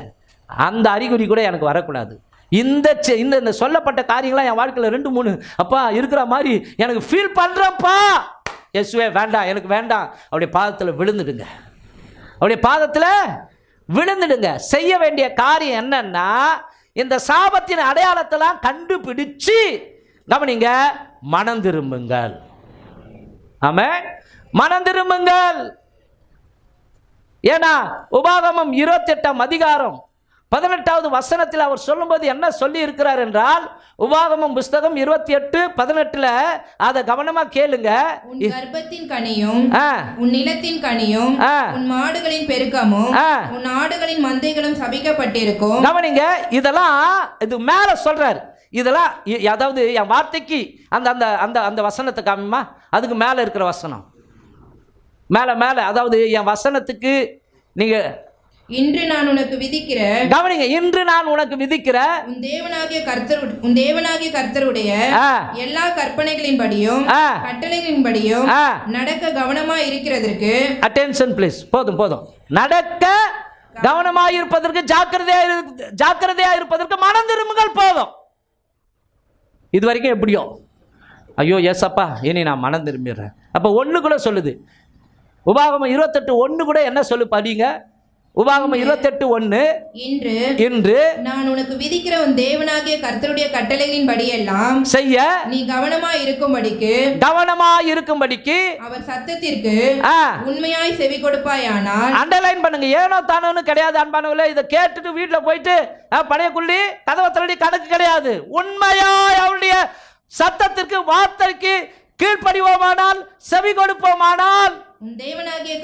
அந்த அறிகுறி கூட எனக்கு வரக்கூடாது. இந்த சொல்லப்பட்ட காரியங்களாம் என் வாழ்க்கையில் 2-3 அப்பா இருக்கிற மாதிரி எனக்கு ஃபீல் பண்ணுறேன்ப்பா. இயேசுவே வேண்டாம், எனக்கு வேண்டாம். அவருடைய பாதத்தில் விழுந்துடுங்க, அவருடைய பாதத்தில் விழுந்துடுங்க. செய்ய வேண்டிய காரியம் என்னன்னா, இந்த சாபத்தின் அடையாளத்தெல்லாம் கண்டுபிடிச்சு கவனிங்க, மனம் திரும்புங்கள். ஆமென், மனம் திரும்புங்கள். ஏன்னா உபாகமம் 28ஆம் அதிகாரம் 18வது வசனத்தில் அவர் சொல்லும்போது என்ன சொல்லி இருக்கிறார் என்றால், உபாகமம் புஸ்தகம் 28:18 அதை கவனமா கேளுங்க. உன் கர்ப்பத்தின் கனியும், உன் நிலத்தின் கனியும், உன் மாடுகளின் பெருக்கமும், உன் ஆடுகளின் மந்தைகளும் சபிக்கப்பட்டிருக்கும். கவனிங்க, இதெல்லாம் இது மேல சொல்றார். இதெல்லாம் அதாவது என் வார்த்தைக்கு அந்த அந்த அந்த அந்த வசனத்தை காமிமா, அதுக்கு மேல இருக்கிற வசனம் மேல அதாவது என் வசனத்துக்கு நீங்க, இன்று நான் உனக்கு விதிக்கிற, கவனிங்க, இன்று நான் உனக்கு விதிக்கிற உன் தேவனாகிய கர்த்தருடைய எல்லா கற்பனைகளின்படியும் கட்டளைகளின்படியும் நடக்க கவனமாய் இருக்கிறதற்கு, அட்டென்ஷன் ப்ளீஸ், போதும், நடக்க கவனமாய் இருப்பதற்கு, ஜாக்கிரதையா இருப்பதற்கு மனம் திரும்புங்கள். போதும். இது வரைக்கும் எப்படியோ, ஐயோ ஏசப்பா இனி நான் மனம் திரும்பிடுறேன். அப்போ 1 கூட சொல்லுது. உபாகமம் 28:1 கூட என்ன சொல்லு படிங்க. உபாகமம் 28:1, இன்று நான் உனக்கு விதிக்கிற உன் தேவனாகிய கர்த்தருடைய கட்டளைகளின்படி எல்லாம் செய்ய நீ கவனமாய் இருக்கும்படிக்கு அவர் சத்தத்திற்கு உண்மையாய் செவி கொடுப்பாயானால். அண்டர்லைன் பண்ணுங்க, ஏனோ தானோன்னு கிடையாது அன்பானவர்களே. இதை கேட்டுட்டு வீட்டில் போயிட்டு பழையக்குள்ளி கதவை தள்ளி கணக்கு கிடையாது. உண்மையாய் அவருடைய சத்தத்திற்கு, வார்த்தைக்கு கீழ்ப்படிவோமானால், செவி கொடுப்போமானால், உன் தேவனாகிய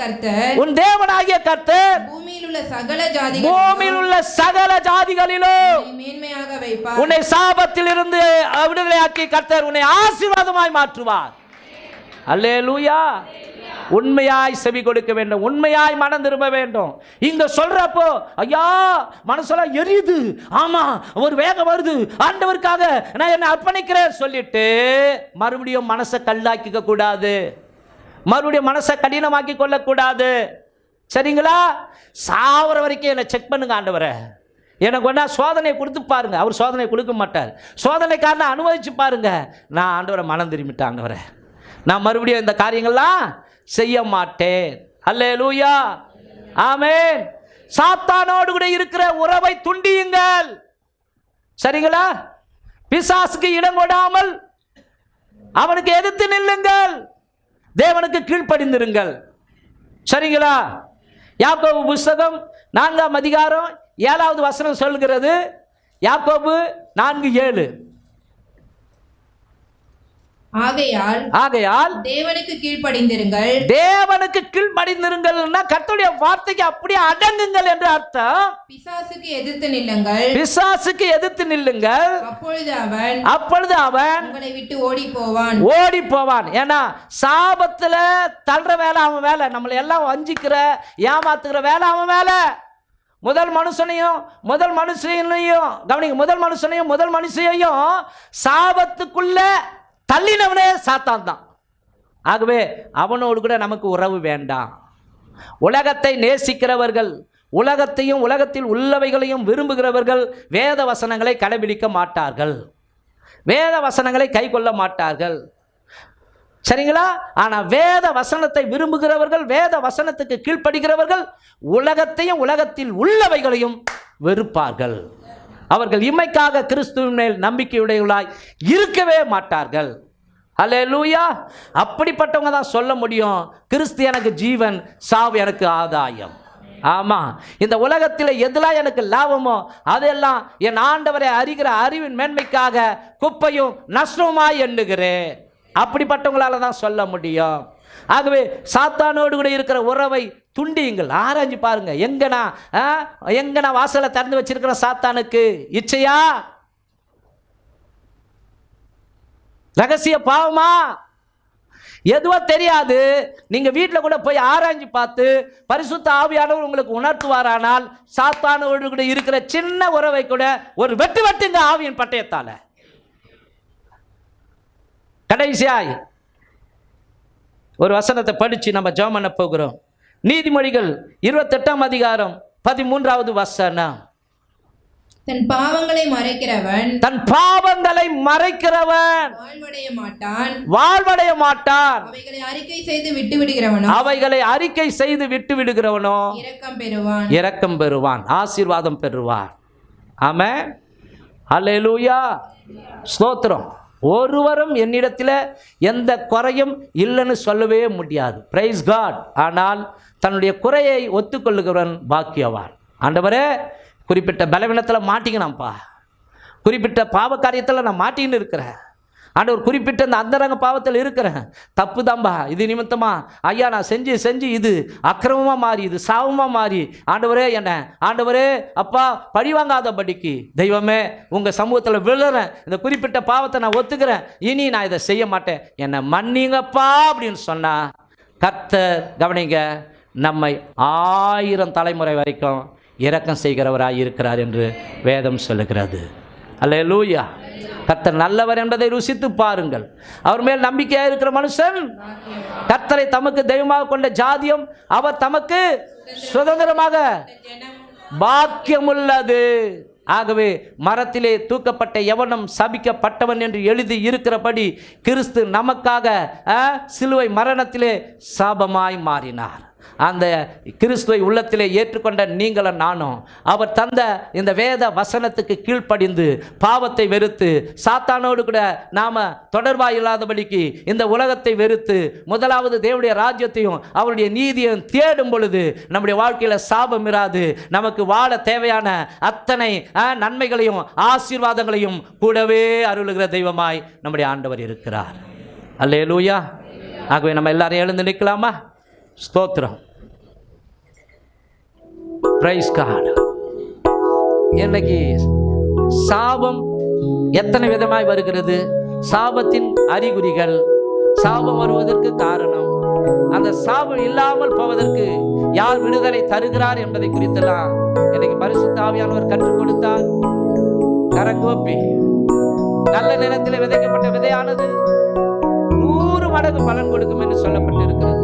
கர்த்தர் பூமியில் உள்ள சகல ஜாதிகளிலும் மேன்மையாக வைப்பார். உன்னை சாபத்தில் இருந்து விடுதலையாக்கி கர்த்தர் உன்னை ஆசீர்வாதமாய் மாற்றுவார். அல்லேலூயா. உண்மையாய் செவி கொடுக்க வேண்டும், உண்மையாய் மனம் திரும்ப வேண்டும். இங்க சொல்றப்போ ஐயா மனசெல்லாம் எரியுது, ஆமா ஒரு வேகம் வருது, ஆண்டவருக்காக நான் என்னை அர்ப்பணிக்கிறேன் சொல்லிட்டு மறுபடியும் மனசை கல்லாக்கிக்க கூடாது, மறுபடியும் மனசை கடினமாக்கி கொள்ளக்கூடாது. சரிங்களா? சாவர வரைக்கும் என்னை செக் பண்ணுங்க ஆண்டவரை. எனக்கு ஒன்றா சோதனை கொடுத்து பாருங்க. அவர் சோதனை கொடுக்க மாட்டார். சோதனைக்காரனை அனுமதிச்சு பாருங்க. நான் ஆண்டவரை மனம் திரும்பிட்டேன், ஆண்டவரை நான் மறுபடியும் இந்த காரியங்கள்லாம் செய்ய மாட்டேன். அல்லேலூயா, ஆமென். சாத்தானோடு கூட இருக்கிற உறவை துண்டியுங்கள். சரிங்களா? பிசாசுக்கு இடம் கொடாமல் அவனுக்கு எதிர்த்து நில்லுங்கள், தேவனுக்கு கீழ்ப்படிந்திருங்கள். சரிங்களா? யாக்கோபு புஸ்தகம் 4ஆம் அதிகாரம் 7வது வசனம் சொல்கிறது. யாக்கோபு 4:7. ஆகையால் தேவனுக்கு கீழ்ப்படிந்திருங்கள். தேவனுக்கு கீழ்ப்படிந்திருங்கள்னா கர்த்தருடைய வார்த்தைக்கு அப்படியே அடங்குங்கள் என்று அர்த்தம். பிசாசுக்கு எதிர்த்து நில்லுங்கள். பிசாசுக்கு எதிர்த்து நில்லுங்கள். அப்பொழுது அவன் உங்களை விட்டு ஓடி போவான். ஏன்னா சாபத்துல தள்ளுற வேலை அவன் வேலை, நம்மளை எல்லாம் வஞ்சிக்கிற ஏமாத்துக்கிற வேலை அவன் வேலை. முதல் மனுஷனையும் கவனிங்க, முதல் மனுஷனையும் சாபத்துக்குள்ள தள்ளினவனே சாத்தான் தான். ஆகவே அவனோடு கூட நமக்கு உறவு வேண்டாம். உலகத்தை நேசிக்கிறவர்கள், உலகத்தையும் உலகத்தில் உள்ளவைகளையும் விரும்புகிறவர்கள் வேத வசனங்களை கடைபிடிக்க மாட்டார்கள், வேத வசனங்களை கை கொள்ள மாட்டார்கள். சரிங்களா? ஆனால் வேத வசனத்தை விரும்புகிறவர்கள், வேத வசனத்துக்கு கீழ்ப்படுகிறவர்கள் உலகத்தையும் உலகத்தில் உள்ளவைகளையும் வெறுப்பார்கள். அவர்கள் இம்மைக்காக கிறிஸ்துவின் மேல் நம்பிக்கையுடையவர்களாய் இருக்கவே மாட்டார்கள். அல்லேலூயா! அப்படிப்பட்டவங்க தான் சொல்ல முடியும், கிறிஸ்து எனக்கு ஜீவன், சாவு எனக்கு ஆதாயம். ஆமா, இந்த உலகத்தில் எதெல்லாம் எனக்கு லாபமோ அதெல்லாம் என் ஆண்டவரை அறிகிற அறிவின் மேன்மைக்காக குப்பையும் நஷ்டமாய் எண்ணுகிறேன். அப்படிப்பட்டவங்களால தான் சொல்ல முடியும். ஆகவே சாத்தானோடு கூட இருக்கிற உறவை துண்டியுங்கள், ஆராய்ஞ்சு பாருங்க. எங்கனா வாசலை திறந்து வச்சிருக்கிற சாத்தானுக்கு இச்சையா, ரகசிய பாவமா, எதுவோ தெரியாது. நீங்க வீட்டில் கூட போய் ஆராய்ஞ்சு பார்த்து பரிசுத்த ஆவியானவர் உங்களுக்கு உணர்த்துவாரானால் சாத்தானோடு கூட இருக்கிற சின்ன உறவை கூட ஒரு வெட்டுங்க ஆவியின் பட்டயத்தால. கடைசியாய் ஒரு வசனத்தை படிச்சு நம்ம ஜெபம் பண்ண போகிறோம். நீதிமொழிகள் 28ஆம் அதிகாரம் 13வது வசனம். தன் பாவங்களை மறைக்கிறவன் வாழ்வடைய மாட்டான். அவைகளை அறிக்கை செய்து விட்டு விடுகிறவனோ இரக்கம் பெறுவான், ஆசீர்வாதம் பெறுவான். ஆமென், அல்லேலூயா, ஸ்தோத்திரம். ஒருவரும் என்னிடத்தில் எந்த குறையும் இல்லைன்னு சொல்லவே முடியாது. Praise God. ஆனால் தன்னுடைய குறையை ஒத்துக்கொள்ளுகிறவன் பாக்கியவான். ஆண்டவரே, குறிப்பிட்ட பலவீனத்தில் மாட்டிக்கணும்ப்பா, குறிப்பிட்ட பாவ காரியத்தில் நான் மாட்டின்னு இருக்கிறேன் ஆண்டவர், குறிப்பிட்ட இந்த அந்தரங்க பாவத்தில் இருக்கிறேன், தப்பு தான்பா, இது நிமித்தமா ஐயா நான் செஞ்சு இது அக்கிரமமாக மாறி, இது சாபமாக மாறி, ஆண்டவரே அப்பா பழிவாங்காதபடிக்கு தெய்வமே உங்கள் சமூகத்தில் விழுறேன், இந்த குறிப்பிட்ட பாவத்தை நான் ஒத்துக்கிறேன், இனி நான் இதை செய்ய மாட்டேன், என்னை மன்னிங்கப்பா அப்படின்னு சொன்னால் கர்த்தர், கவனிங்க, நம்மை 1000 தலைமுறை வரைக்கும் இரக்கம் செய்கிறவராய் இருக்கிறார் என்று வேதம் சொல்லுகிறது. அல்லேலூயா. கர்த்தர் நல்லவர் என்பதை ருசித்து பாருங்கள். அவர் மேல் நம்பிக்கையாக இருக்கிற மனுஷன் கர்த்தரை தமக்கு தெய்வமாக கொண்ட ஜாதியம் அவர் தமக்கு சுதந்திரமாக பாக்கியம் உள்ளது. ஆகவே மரத்திலே தூக்கப்பட்ட எவனும் சபிக்கப்பட்டவன் என்று எழுதி இருக்கிறபடி கிறிஸ்து நமக்காக சிலுவை மரணத்திலே சாபமாய் மாறினார். அந்த கிறிஸ்துவை உள்ளத்திலே ஏற்றுக்கொண்ட நீங்களும் நானும் அவர் தந்த இந்த வேத வசனத்துக்கு கீழ்ப்படிந்து பாவத்தை வெறுத்து சாத்தானோடு கூட நாம் தொடர்பாக இல்லாதபடிக்கு இந்த உலகத்தை வெறுத்து முதலாவது தேவனுடைய ராஜ்யத்தையும் அவருடைய நீதியையும் தேடும் பொழுது நம்முடைய வாழ்க்கையில் சாபம் இராது. நமக்கு வாழ தேவையான அத்தனை நன்மைகளையும் ஆசீர்வாதங்களையும் கூடவே அருளுகிற தெய்வமாய் நம்முடைய ஆண்டவர் இருக்கிறார். அல்லேலூயா. ஆகவே நம்ம எல்லாரும் எழுந்து நிற்கலாமா? ஸ்தோத்திரம். Praise God. இன்னைக்கு சாபம் எத்தனை விதமாய் வருகிறது, சாபத்தின் அறிகுறிகள், சாபம் வருவதற்கு காரணம், அந்த சாபம் இல்லாமல் போவதற்கு யார் விடுதலை தருகிறார் என்பதை குறித்தெல்லாம் இன்னைக்கு பரிசுத்த ஆவியானவர் கற்றுக் கொடுத்தார். கரங்கோப்பி நல்ல நிலத்தில் விதைக்கப்பட்ட விதையானது 100 மடங்கு பலன் கொடுக்கும் என்று சொல்லப்பட்டிருக்கிறது.